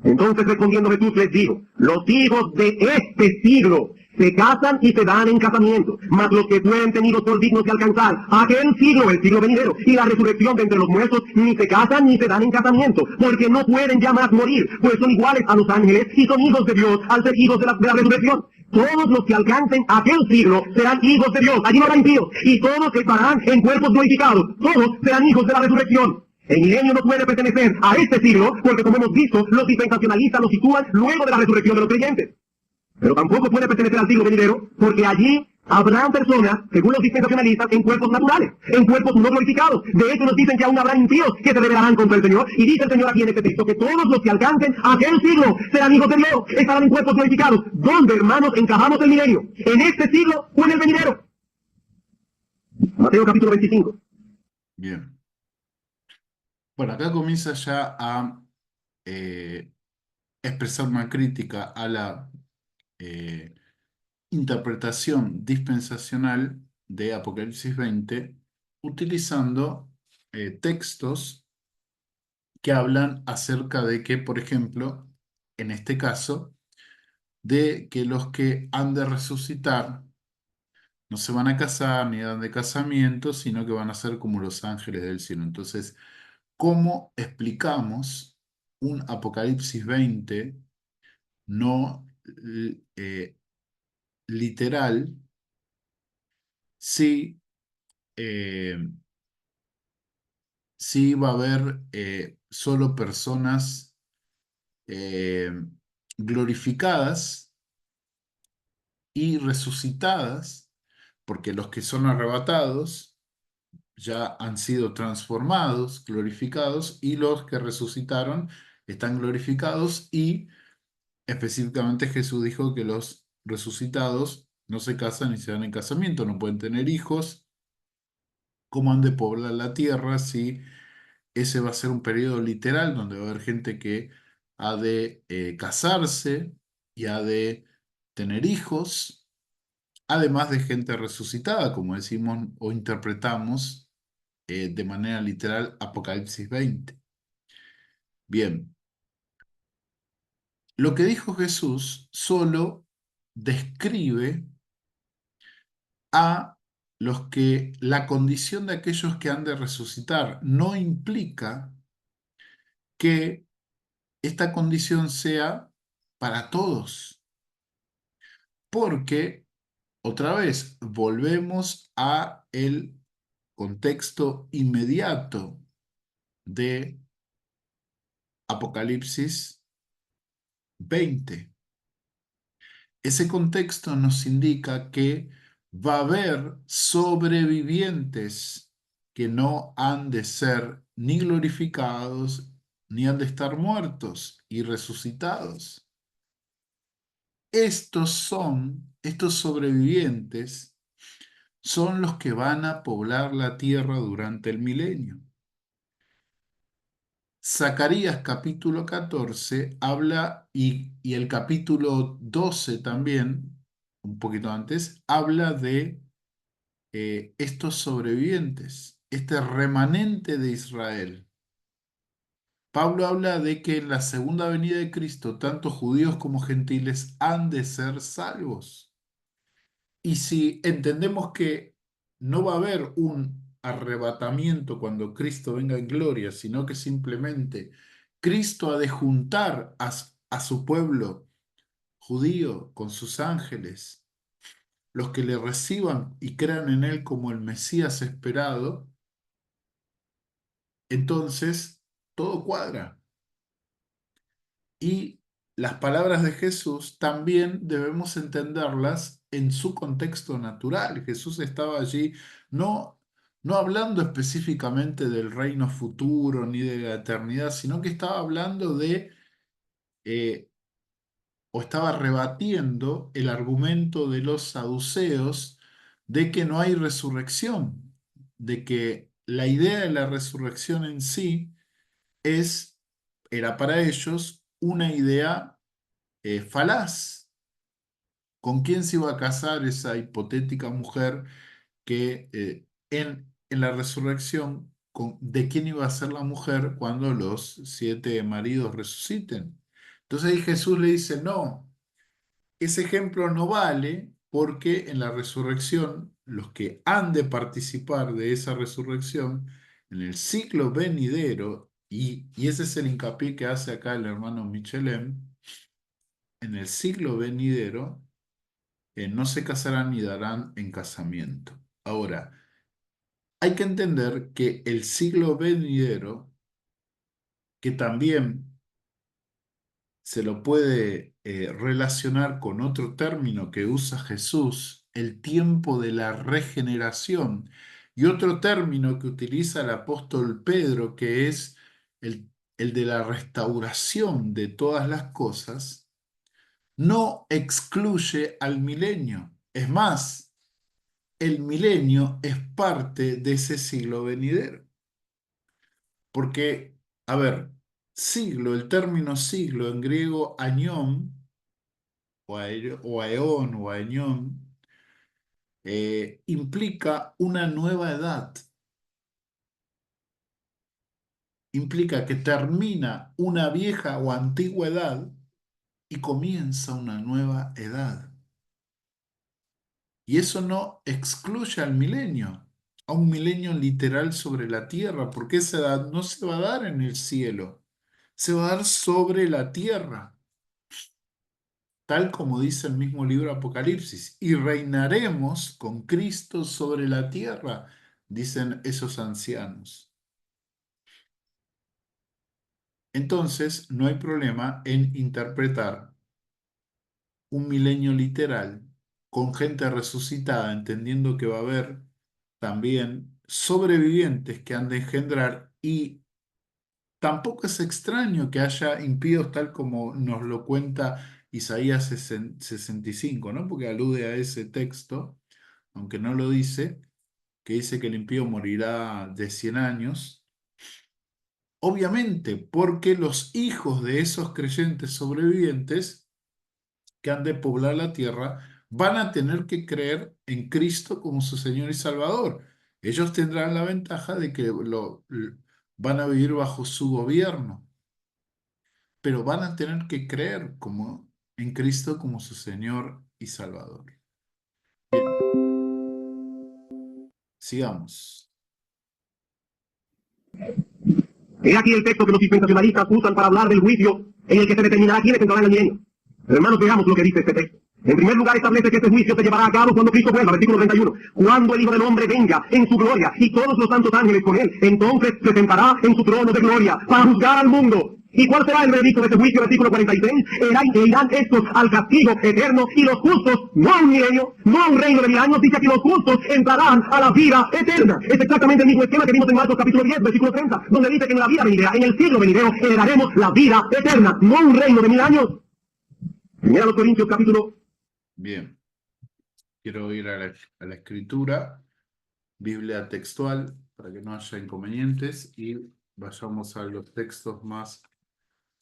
Entonces respondiendo Jesús les dijo, los hijos de este siglo se casan y se dan en casamiento, mas los que fueren tenidos por dignos de alcanzar aquel siglo, el siglo venidero, y la resurrección de entre los muertos, ni se casan ni se dan en casamiento, porque no pueden ya más morir, pues son iguales a los ángeles y son hijos de Dios al ser hijos de la resurrección. Todos los que alcancen aquel siglo serán hijos de Dios, allí no habrá impíos, y todos estarán en cuerpos glorificados, todos serán hijos de la resurrección. El milenio no puede pertenecer a este siglo, porque como hemos visto, los dispensacionalistas lo sitúan luego de la resurrección de los creyentes. Pero tampoco puede pertenecer al siglo venidero, porque allí habrán personas, según los dispensacionalistas, en cuerpos naturales, en cuerpos no glorificados. De hecho, nos dicen que aún habrá impíos que se rebelarán contra el Señor. Y dice el Señor aquí en este texto que todos los que alcancen aquel siglo serán hijos de Dios, estarán en cuerpos glorificados. ¿Dónde, hermanos, encajamos el milenio? ¿En este siglo o en el venidero? Mateo capítulo 25. Bien. Bueno, acá comienza ya a expresar una crítica a la eh, interpretación dispensacional de Apocalipsis 20, utilizando textos que hablan acerca de que, por ejemplo, en este caso, de que los que han de resucitar no se van a casar ni dan de casamiento, sino que van a ser como los ángeles del cielo. Entonces, ¿cómo explicamos un Apocalipsis 20 no literal si, eh, si va a haber solo personas eh, glorificadas y resucitadas, porque los que son arrebatados ya han sido transformados, glorificados, y los que resucitaron están glorificados, y específicamente Jesús dijo que los resucitados no se casan ni se dan en casamiento, no pueden tener hijos. ¿Cómo han de poblar la tierra si ese va a ser un periodo literal donde va a haber gente que ha de casarse y ha de tener hijos, además de gente resucitada, como decimos o interpretamos de manera literal Apocalipsis 20? Bien, lo que dijo Jesús solo describe a los que la condición de aquellos que han de resucitar no implica que esta condición sea para todos, porque otra vez volvemos a el contexto inmediato de Apocalipsis 20. Ese contexto nos indica que va a haber sobrevivientes que no han de ser ni glorificados, ni han de estar muertos y resucitados. Estos sobrevivientes, son los que van a poblar la tierra durante el milenio. Zacarías capítulo 14 habla, y el capítulo 12 también, un poquito antes, habla de estos sobrevivientes, este remanente de Israel. Pablo habla de que en la segunda venida de Cristo, tanto judíos como gentiles han de ser salvos. Y si entendemos que no va a haber un arrebatamiento cuando Cristo venga en gloria, sino que simplemente Cristo ha de juntar a su pueblo judío con sus ángeles, los que le reciban y crean en él como el Mesías esperado, entonces todo cuadra. Y las palabras de Jesús también debemos entenderlas en su contexto natural. Jesús estaba allí no, no hablando específicamente del reino futuro ni de la eternidad, sino que estaba hablando eh, o estaba rebatiendo el argumento de los saduceos de que no hay resurrección, de que la idea de la resurrección en sí era para ellos una idea falaz. ¿Con quién se iba a casar esa hipotética mujer que en la resurrección, de quién iba a ser la mujer cuando los 7 maridos resuciten? Entonces ahí Jesús le dice, no, ese ejemplo no vale porque en la resurrección, los que han de participar de esa resurrección, en el ciclo venidero, y ese es el hincapié que hace acá el hermano Michelem, en el siglo venidero, no se casarán ni darán en casamiento. Ahora, hay que entender que el siglo venidero, que también se lo puede relacionar con otro término que usa Jesús, el tiempo de la regeneración, y otro término que utiliza el apóstol Pedro, que es el de la restauración de todas las cosas, no excluye al milenio. Es más, el milenio es parte de ese siglo venidero. Porque, a ver, siglo, el término siglo en griego aion o aeón o aeñón, implica una nueva edad. Implica que termina una vieja o antigua edad y comienza una nueva edad. Y eso no excluye al milenio, a un milenio literal sobre la tierra, porque esa edad no se va a dar en el cielo, se va a dar sobre la tierra, tal como dice el mismo libro Apocalipsis, y reinaremos con Cristo sobre la tierra, dicen esos ancianos. Entonces, no hay problema en interpretar un milenio literal con gente resucitada, entendiendo que va a haber también sobrevivientes que han de engendrar, y tampoco es extraño que haya impíos tal como nos lo cuenta Isaías 65, ¿no? Porque alude a ese texto, aunque no lo dice, que dice que el impío morirá de 100 años. Obviamente, porque los hijos de esos creyentes sobrevivientes que han de poblar la tierra van a tener que creer en Cristo como su Señor y Salvador. Ellos tendrán la ventaja de que van a vivir bajo su gobierno, pero van a tener que creer en Cristo como su Señor y Salvador. Bien, Sigamos. He aquí el texto que los dispensacionalistas usan para hablar del juicio en el que se determinará quiénes entrarán al milenio. Pero hermanos, veamos lo que dice este texto. En primer lugar establece que este juicio se llevará a cabo cuando Cristo vuelva, versículo 31. Cuando el Hijo del Hombre venga en su gloria y todos los santos ángeles con él, entonces se sentará en su trono de gloria para juzgar al mundo. ¿Y cuál será el veredicto de este juicio? Versículo 46. Irán estos al castigo eterno y los justos, no a un milenio, no a un reino de 1000 años, dice que los justos entrarán a la vida eterna. Es exactamente el mismo esquema que vimos en Marcos capítulo 10, versículo 30, donde dice que en la vida venidera, en el siglo venidero, heredaremos la vida eterna, no un reino de 1000 años. Mira los Corintios capítulo. Bien. Quiero ir a la escritura, Biblia textual, para que no haya inconvenientes, y vayamos a los textos más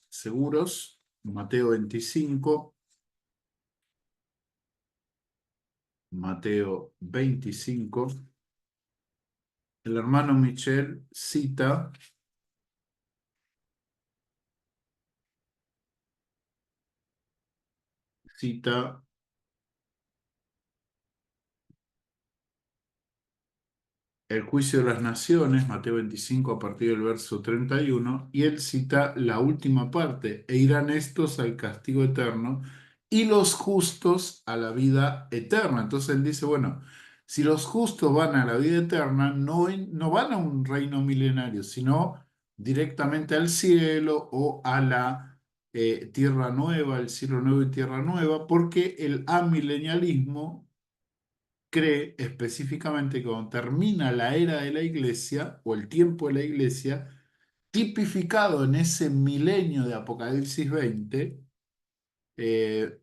seguros. Mateo 25. Mateo 25. El hermano Michel cita el juicio de las naciones, Mateo 25 a partir del verso 31, y él cita la última parte: e irán estos al castigo eterno y los justos a la vida eterna. Entonces él dice, bueno, si los justos van a la vida eterna, no van a un reino milenario, sino directamente al cielo o a la tierra nueva, el cielo nuevo y tierra nueva, porque el amilenialismo cree específicamente que cuando termina la era de la iglesia o el tiempo de la iglesia, tipificado en ese milenio de Apocalipsis 20, eh,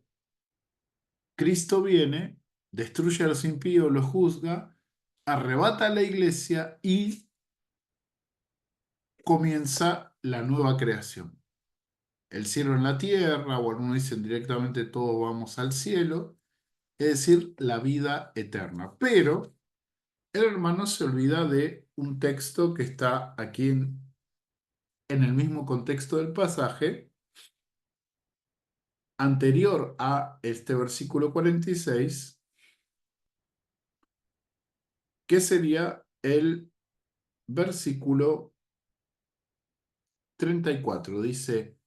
Cristo viene, destruye a los impíos, los juzga, arrebata a la iglesia y comienza la nueva creación. El cielo en la tierra, o algunos dicen directamente todos vamos al cielo, es decir, la vida eterna. Pero el hermano se olvida de un texto que está aquí en el mismo contexto del pasaje, anterior a este versículo 46, que sería el versículo 34. Dice,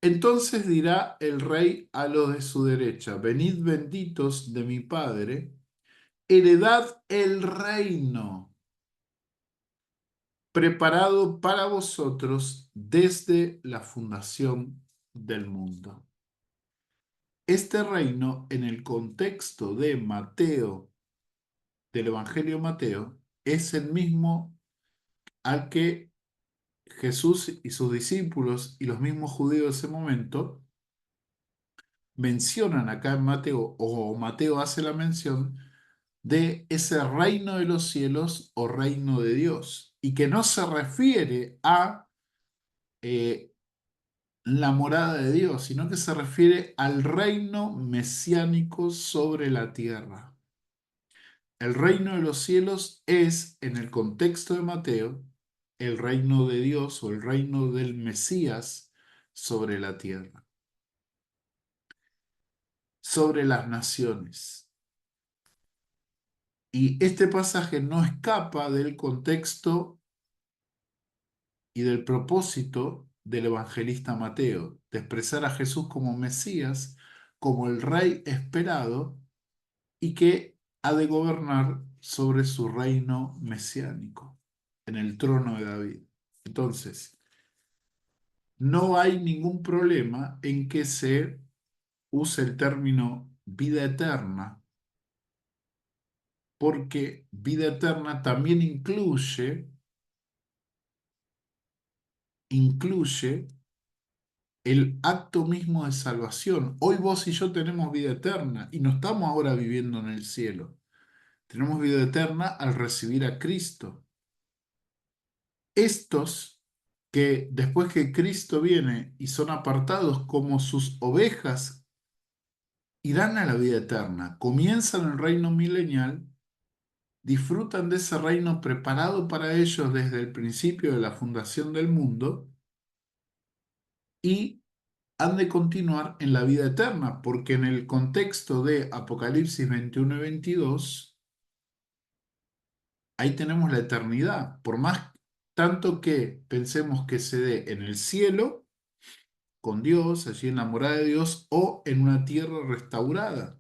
entonces dirá el rey a los de su derecha, venid benditos de mi Padre, heredad el reino preparado para vosotros desde la fundación del mundo. Este reino, en el contexto de Mateo, del Evangelio de Mateo, es el mismo al que Jesús y sus discípulos y los mismos judíos de ese momento mencionan acá en Mateo, o Mateo hace la mención de ese reino de los cielos o reino de Dios, y que no se refiere a eh, la morada de Dios, sino que se refiere al reino mesiánico sobre la tierra. El reino de los cielos es, en el contexto de Mateo, el reino de Dios o el reino del Mesías sobre la tierra, sobre las naciones. Y este pasaje no escapa del contexto y del propósito del evangelista Mateo, de expresar a Jesús como Mesías, como el rey esperado y que ha de gobernar sobre su reino mesiánico, en el trono de David. Entonces, no hay ningún problema en que se use el término vida eterna, porque vida eterna también incluye el acto mismo de salvación. Hoy vos y yo tenemos vida eterna y no estamos ahora viviendo en el cielo. Tenemos vida eterna al recibir a Cristo. Estos que después que Cristo viene y son apartados como sus ovejas, irán a la vida eterna, comienzan el reino milenial, disfrutan de ese reino preparado para ellos desde el principio de la fundación del mundo y han de continuar en la vida eterna, porque en el contexto de Apocalipsis 21 y 22 Ahí tenemos la eternidad. Por más tanto que pensemos que se dé en el cielo, con Dios, allí en la morada de Dios, o en una tierra restaurada.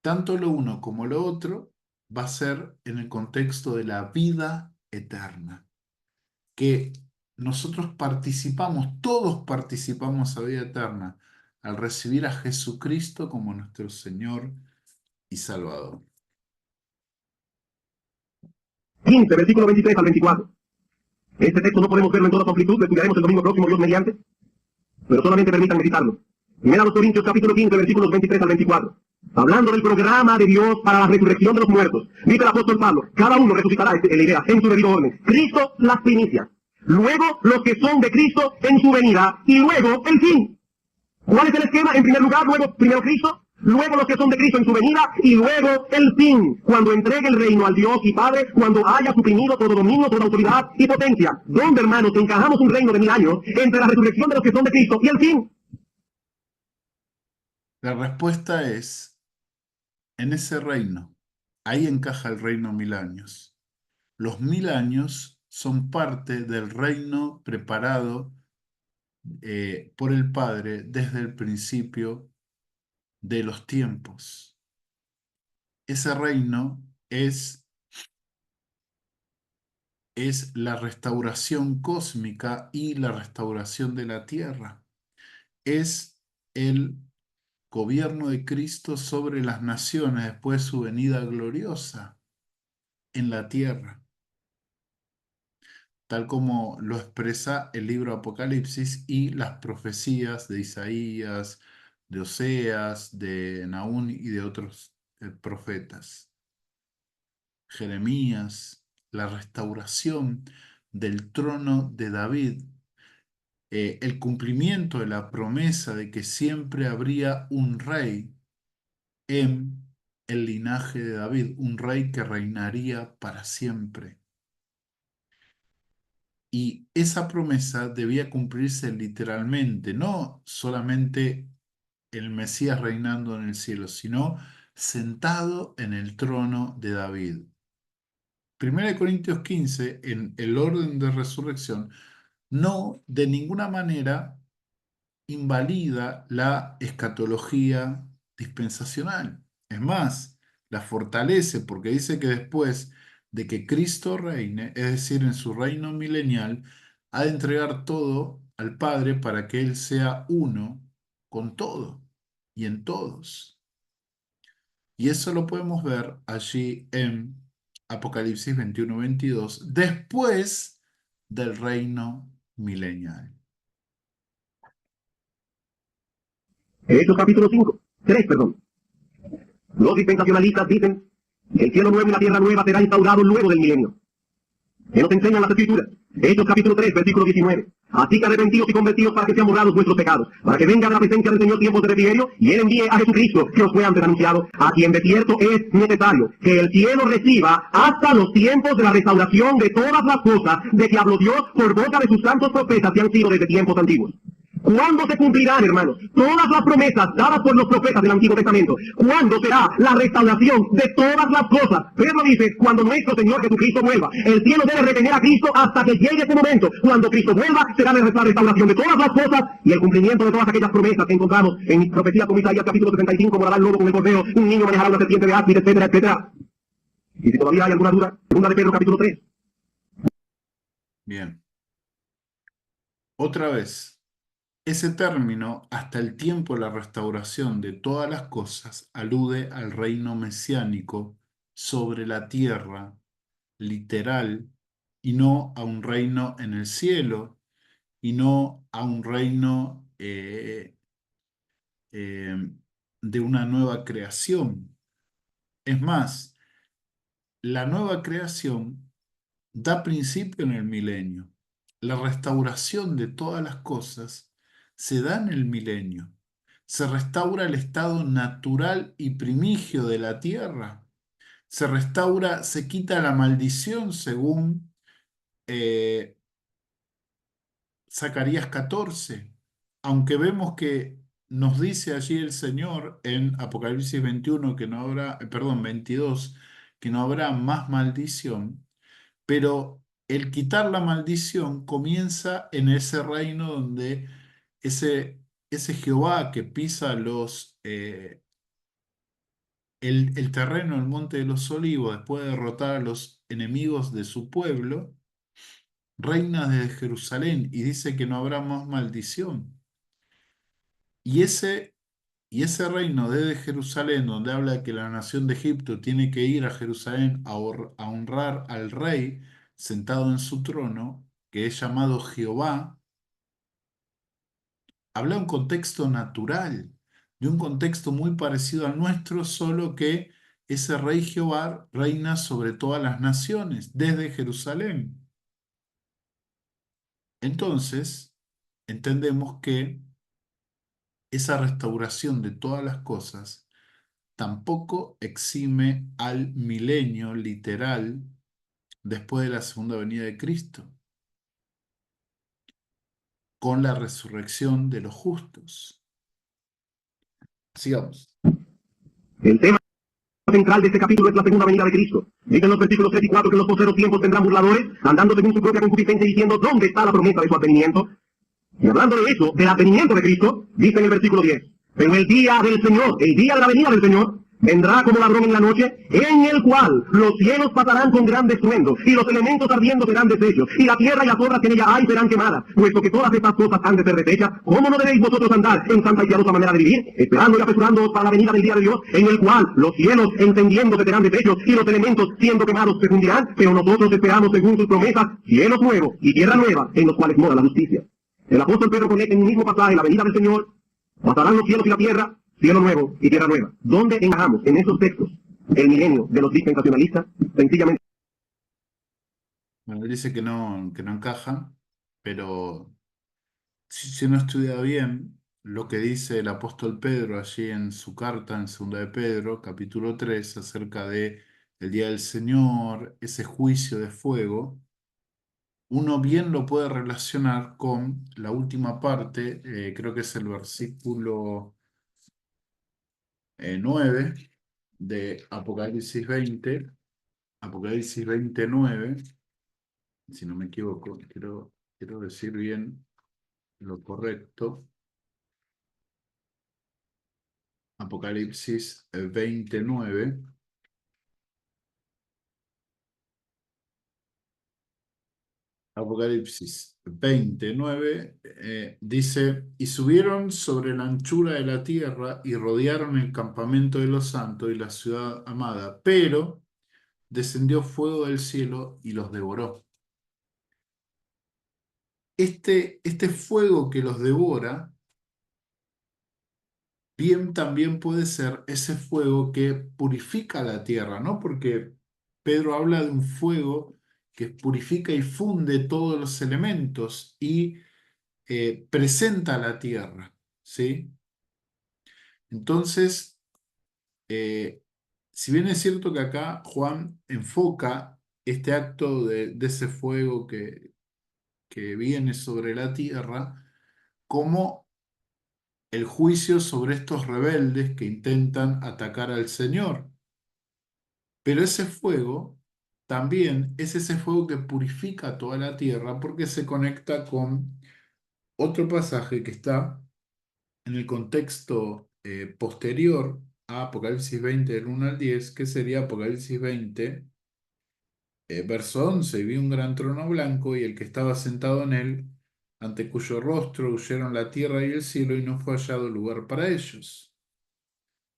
Tanto lo uno como lo otro va a ser en el contexto de la vida eterna, que nosotros participamos, todos participamos a vida eterna al recibir a Jesucristo como nuestro Señor y Salvador. 15, versículo 23 al 24. Este texto no podemos verlo en toda su amplitud, lo estudiaremos el domingo próximo, Dios mediante, pero solamente permítanme citarlo. Primera a los Corintios capítulo 15, versículos 23 al 24. Hablando del programa de Dios para la resurrección de los muertos, dice el apóstol Pablo, cada uno resucitará en la idea, en su debido orden. Cristo las primicias, luego los que son de Cristo en su venida, y luego el fin. ¿Cuál es el esquema? En primer lugar, luego primero Cristo, luego los que son de Cristo en su venida, y luego el fin, cuando entregue el reino al Dios y Padre, cuando haya suprimido todo dominio, toda autoridad y potencia. ¿Dónde, hermanos, encajamos un reino de 1000 años entre la resurrección de los que son de Cristo y el fin? La respuesta es, en ese reino, ahí encaja el reino 1000 años. Los 1000 años son parte del reino preparado por el Padre desde el principio de los tiempos. Ese reino es la restauración cósmica y la restauración de la tierra. Es el gobierno de Cristo sobre las naciones después de su venida gloriosa en la tierra, tal como lo expresa el libro Apocalipsis y las profecías de Isaías, de Oseas, de Nahum y de otros profetas. Jeremías, la restauración del trono de David, el cumplimiento de la promesa de que siempre habría un rey en el linaje de David, un rey que reinaría para siempre. Y esa promesa debía cumplirse literalmente, no solamente el Mesías reinando en el cielo, sino sentado en el trono de David. 1 Corintios 15, en el orden de resurrección, no de ninguna manera invalida la escatología dispensacional. Es más, la fortalece porque dice que después de que Cristo reine, es decir, en su reino milenial, ha de entregar todo al Padre para que Él sea uno con todo y en todos. Y eso lo podemos ver allí en Apocalipsis 21-22, después del reino milenial. Hechos capítulo 5, 3, perdón. Los dispensacionalistas dicen que el cielo nuevo y la tierra nueva será instaurado luego del milenio. ¿Qué nos enseñan las Escrituras? Hechos capítulo 3, versículo 19. Así que arrepentidos y convertidos para que sean borrados vuestros pecados, para que vengan a la presencia del Señor tiempos de refrigerio, y Él envíe a Jesucristo, que os fue antes anunciado, a quien de cierto es necesario que el cielo reciba hasta los tiempos de la restauración de todas las cosas de que habló Dios por boca de sus santos profetas que han sido desde tiempos antiguos. ¿Cuándo se cumplirán, hermanos, todas las promesas dadas por los profetas del Antiguo Testamento? ¿Cuándo será la restauración de todas las cosas? Pedro dice, cuando nuestro Señor Jesucristo vuelva. El cielo debe retener a Cristo hasta que llegue ese momento. Cuando Cristo vuelva, será la restauración de todas las cosas y el cumplimiento de todas aquellas promesas que encontramos en profecías como Isaías capítulo 65, morará el lobo con el cordero, un niño manejará una serpiente de áspid, etcétera, etcétera. Y si todavía hay alguna duda, segunda de Pedro capítulo 3. Bien. Otra vez. Ese término, hasta el tiempo de la restauración de todas las cosas, alude al reino mesiánico sobre la tierra, literal, y no a un reino en el cielo, y no a un reino eh, de una nueva creación. Es más, la nueva creación da principio en el milenio. La restauración de todas las cosas se da en el milenio. Se restaura el estado natural y primigio de la tierra. Se restaura, se quita la maldición según Zacarías 14. Aunque vemos que nos dice allí el Señor en Apocalipsis 21 que no habrá, perdón, 22, que no habrá más maldición, pero el quitar la maldición comienza en ese reino donde ese Jehová que pisa el terreno, el monte de los olivos, después de derrotar a los enemigos de su pueblo, reina desde Jerusalén y dice que no habrá más maldición. Y ese reino desde Jerusalén, donde habla que la nación de Egipto tiene que ir a Jerusalén a honrar al rey sentado en su trono, que es llamado Jehová, habla de un contexto natural, de un contexto muy parecido al nuestro, solo que ese rey Jehová reina sobre todas las naciones, desde Jerusalén. Entonces, entendemos que esa restauración de todas las cosas tampoco exime al milenio literal después de la segunda venida de Cristo, con la resurrección de los justos. Sigamos. El tema central de este capítulo es la segunda venida de Cristo. Dicen los versículos 3 y 4 que en los posteros tiempos tendrán burladores, andando según su propia concupiscencia, diciendo, ¿dónde está la promesa de su advenimiento? Y hablando de eso, del advenimiento de Cristo, dice en el versículo 10, pero el día del Señor, el día de la venida del Señor, vendrá como ladrón en la noche, en el cual los cielos pasarán con gran estruendo, y los elementos ardiendo serán deshechos, y la tierra y las obras que en ella hay serán quemadas. Puesto que todas estas cosas han de ser deshechas, ¿cómo no debéis vosotros andar en santa y piadosa manera de vivir, esperando y apresurándoos para la venida del día de Dios, en el cual los cielos encendiéndose serán deshechos, y los elementos siendo quemados se fundirán? Pero nosotros esperamos según sus promesas cielos nuevos y tierra nueva, en los cuales mora la justicia. El apóstol Pedro conecta en un mismo pasaje la venida del Señor, pasarán los cielos y la tierra, cielo nuevo y tierra nueva. ¿Dónde encajamos en esos textos el milenio de los dispensacionalistas? Sencillamente. Bueno, él dice que no encaja, pero si uno estudia bien lo que dice el apóstol Pedro allí en su carta en Segunda de Pedro, capítulo 3, acerca de el día del Señor, ese juicio de fuego, uno bien lo puede relacionar con la última parte, creo que es el versículo 9 de Apocalipsis 20, Apocalipsis 29, si no me equivoco, quiero decir bien lo correcto. Apocalipsis 29. Apocalipsis 29 dice, y subieron sobre la anchura de la tierra y rodearon el campamento de los santos y la ciudad amada, pero descendió fuego del cielo y los devoró. Este fuego que los devora, bien también puede ser ese fuego que purifica la tierra, ¿no? Porque Pedro habla de un fuego que purifica y funde todos los elementos y presenta la tierra, ¿sí? Entonces, eh, si bien es cierto que acá Juan enfoca este acto de ese fuego que viene sobre la tierra como el juicio sobre estos rebeldes que intentan atacar al Señor. Pero ese fuego también es ese fuego que purifica toda la tierra porque se conecta con otro pasaje que está en el contexto posterior a Apocalipsis 20 del 1 al 10, que sería Apocalipsis 20, verso 11, y vi un gran trono blanco y el que estaba sentado en él, ante cuyo rostro huyeron la tierra y el cielo y no fue hallado lugar para ellos.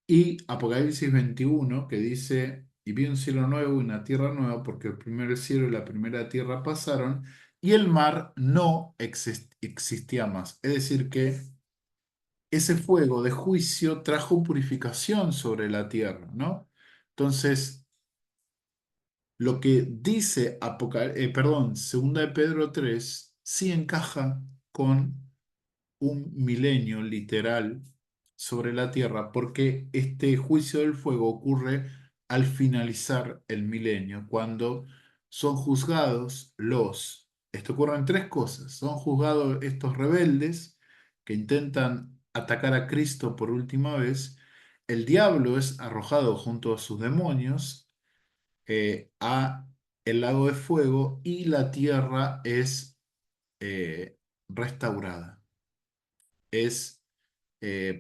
Y Apocalipsis 21, que dice, y vi un cielo nuevo y una tierra nueva, porque el primer cielo y la primera tierra pasaron, y el mar no existía más. Es decir, que ese fuego de juicio trajo purificación sobre la tierra, ¿no? Entonces, lo que dice Segunda de Pedro 3, sí encaja con un milenio literal sobre la tierra, porque este juicio del fuego ocurre al finalizar el milenio, cuando son juzgados esto ocurre en tres cosas, son juzgados estos rebeldes que intentan atacar a Cristo por última vez, el diablo es arrojado junto a sus demonios, a el lago de fuego y la tierra es restaurada, es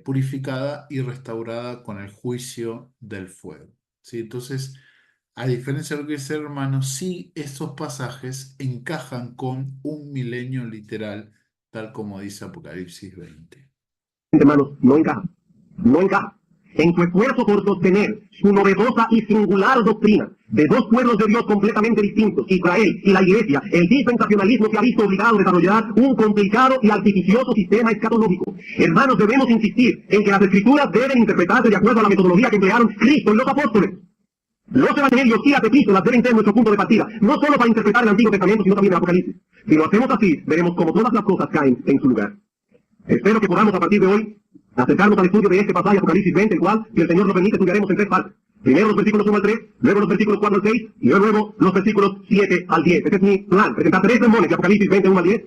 purificada y restaurada con el juicio del fuego. ¿Sí? Entonces, a diferencia de lo que dice el hermano, sí esos pasajes encajan con un milenio literal, tal como dice Apocalipsis 20. hermanos, no encaja. No encaja. En su esfuerzo por sostener su novedosa y singular doctrina de dos pueblos de Dios completamente distintos, Israel y la Iglesia, el dispensacionalismo se ha visto obligado a desarrollar un complicado y artificioso sistema escatológico. Hermanos, debemos insistir en que las Escrituras deben interpretarse de acuerdo a la metodología que emplearon Cristo y los apóstoles. Los evangelios y las epístolas deben ser nuestro punto de partida, no solo para interpretar el Antiguo Testamento, sino también el Apocalipsis. Si lo hacemos así, veremos cómo todas las cosas caen en su lugar. Espero que podamos a partir de hoy acercarnos al estudio de este pasaje Apocalipsis 20, el cual, si el Señor lo permite, estudiaremos en tres partes. Primero los versículos 1 al 3, luego los versículos 4 al 6, y luego los versículos 7 al 10. Este es mi plan, presentar tres sermones de Apocalipsis 20, 1 al 10.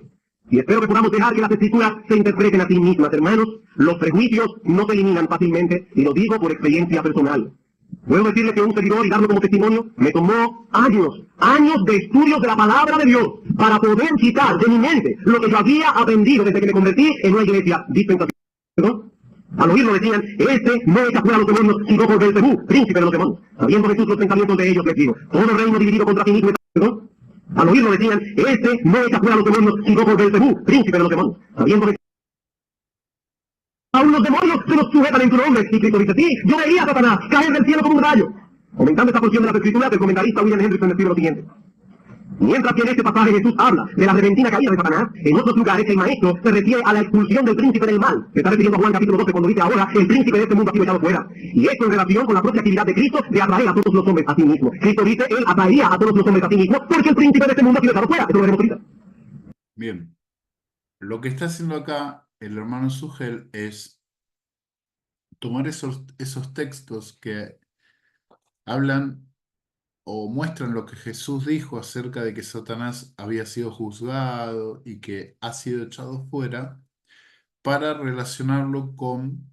Y espero que podamos dejar que las escrituras se interpreten a sí mismas, hermanos. Los prejuicios no se eliminan fácilmente, y lo digo por experiencia personal. Puedo decirle que un servidor, y darlo como testimonio, me tomó años de estudios de la palabra de Dios para poder quitar de mi mente lo que yo había aprendido desde que me convertí en una iglesia dispensacional. ¿Perdón? Al oírlo decían, este no echa fuera a los demonios, sino por Belcebú, príncipe de los demonios. Sabiendo Jesús los pensamientos de ellos, les digo, todo reino dividido contra sí mismo. ¿Perdón? Al oírlo decían, este no echa fuera a los demonios, sino por Belcebú, príncipe de los demonios. Sabiendo Jesús, aún los demonios se los sujetan en tu nombre. Y Cristo dice, sí, yo veía a Satanás caer del cielo como un rayo. Comentando esta porción de las escrituras, el comentarista William Hendrickson escribe lo siguiente. Mientras que en este pasaje Jesús habla de la repentina caída de Satanás, en otros lugares el maestro se refiere a la expulsión del príncipe del mal. Se está refiriendo a Juan capítulo 12 cuando dice ahora el príncipe de este mundo ha sido echado fuera. Y esto en relación con la propia actividad de Cristo de atraer a todos los hombres a sí mismo. Cristo dice, él atraería a todos los hombres a sí mismo porque el príncipe de este mundo ha sido echado fuera. Eso lo veremos ahorita. Bien, lo que está haciendo acá el hermano Sugel es tomar esos textos que hablan o muestran lo que Jesús dijo acerca de que Satanás había sido juzgado y que ha sido echado fuera, para relacionarlo con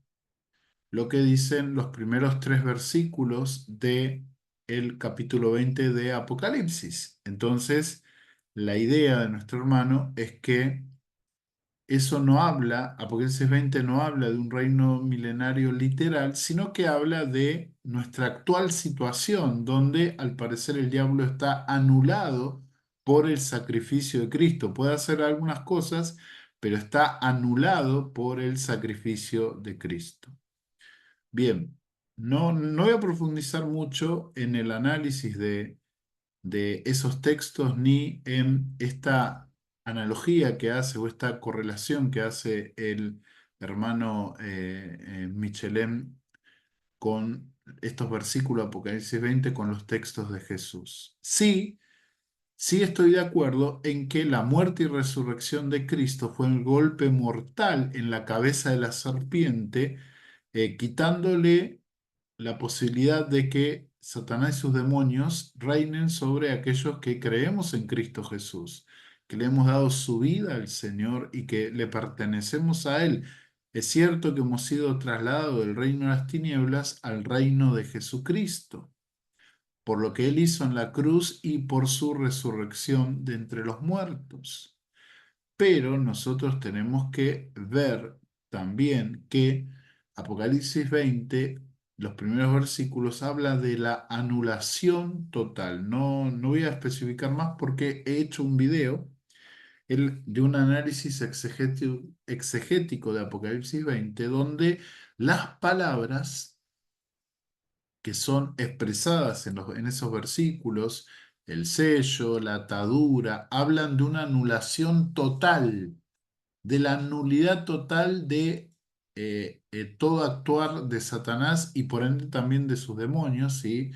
lo que dicen los primeros tres versículos de el capítulo 20 de Apocalipsis. Entonces, la idea de nuestro hermano es que eso no habla, Apocalipsis 20 no habla de un reino milenario literal, sino que habla de nuestra actual situación, donde al parecer el diablo está anulado por el sacrificio de Cristo. Puede hacer algunas cosas, pero está anulado por el sacrificio de Cristo. Bien, no voy a profundizar mucho en el análisis de esos textos ni en esta analogía que hace o esta correlación que hace el hermano Michelem con estos versículos de Apocalipsis 20 con los textos de Jesús. Sí, sí estoy de acuerdo en que la muerte y resurrección de Cristo fue el golpe mortal en la cabeza de la serpiente, quitándole la posibilidad de que Satanás y sus demonios reinen sobre aquellos que creemos en Cristo Jesús, que le hemos dado su vida al Señor y que le pertenecemos a Él. Es cierto que hemos sido trasladados del reino de las tinieblas al reino de Jesucristo, por lo que Él hizo en la cruz y por su resurrección de entre los muertos. Pero nosotros tenemos que ver también que Apocalipsis 20, los primeros versículos, habla de la anulación total. No voy a especificar más porque he hecho un video de un análisis exegético de Apocalipsis 20, donde las palabras que son expresadas en esos versículos, el sello, la atadura, hablan de una anulación total, de la nulidad total de todo actuar de Satanás y por ende también de sus demonios, si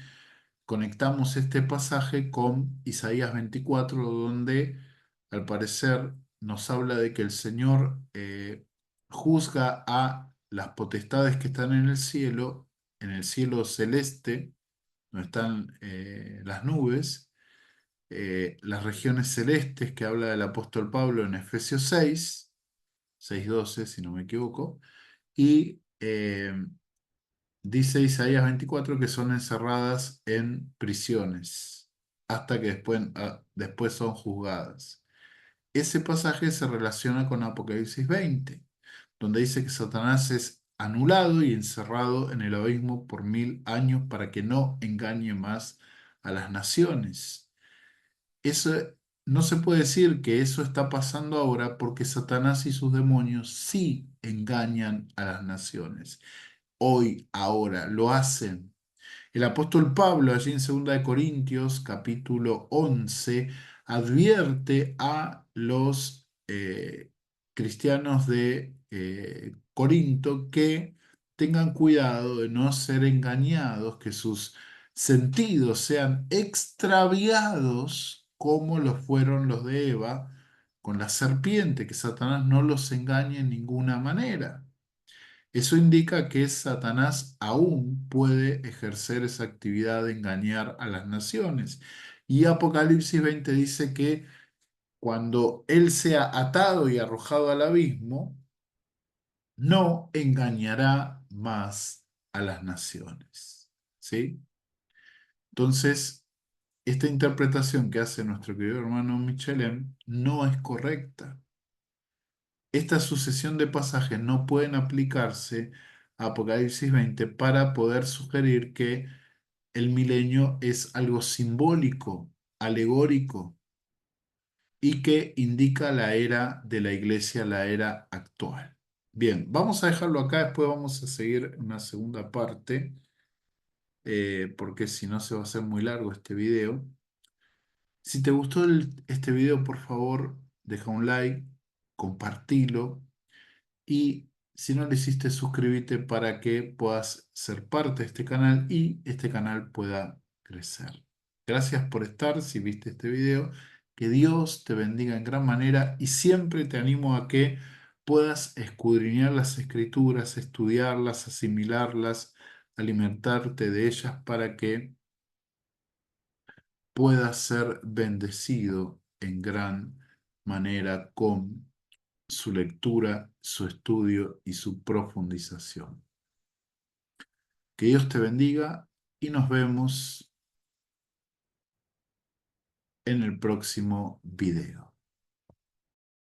conectamos este pasaje con Isaías 24, donde al parecer nos habla de que el Señor juzga a las potestades que están en el cielo celeste, donde están las nubes, las regiones celestes que habla el apóstol Pablo en Efesios 6:12, si no me equivoco, y Dice Isaías 24 que son encerradas en prisiones hasta que después son juzgadas. Ese pasaje se relaciona con Apocalipsis 20, donde dice que Satanás es anulado y encerrado en el abismo por 1000 años para que no engañe más a las naciones. Eso no se puede decir que eso está pasando ahora porque Satanás y sus demonios sí engañan a las naciones. Hoy, ahora, lo hacen. El apóstol Pablo, allí en 2 de Corintios, capítulo 11, advierte a los cristianos de Corinto que tengan cuidado de no ser engañados, que sus sentidos sean extraviados como lo fueron los de Eva con la serpiente, que Satanás no los engañe en ninguna manera. Eso indica que Satanás aún puede ejercer esa actividad de engañar a las naciones. Y Apocalipsis 20 dice que cuando él sea atado y arrojado al abismo, no engañará más a las naciones. ¿Sí? Entonces, esta interpretación que hace nuestro querido hermano Michelem no es correcta. Esta sucesión de pasajes no pueden aplicarse a Apocalipsis 20 para poder sugerir que el milenio es algo simbólico, alegórico, y que indica la era de la iglesia, la era actual. Bien, vamos a dejarlo acá, después vamos a seguir en una segunda parte, porque si no se va a hacer muy largo este video. Si te gustó este video, por favor, deja un like, compartilo. Y si no lo hiciste, suscríbete para que puedas ser parte de este canal y este canal pueda crecer. Gracias por estar, si viste este video. Que Dios te bendiga en gran manera y siempre te animo a que puedas escudriñar las escrituras, estudiarlas, asimilarlas, alimentarte de ellas para que puedas ser bendecido en gran manera con su lectura, su estudio y su profundización. Que Dios te bendiga y nos vemos en el próximo video.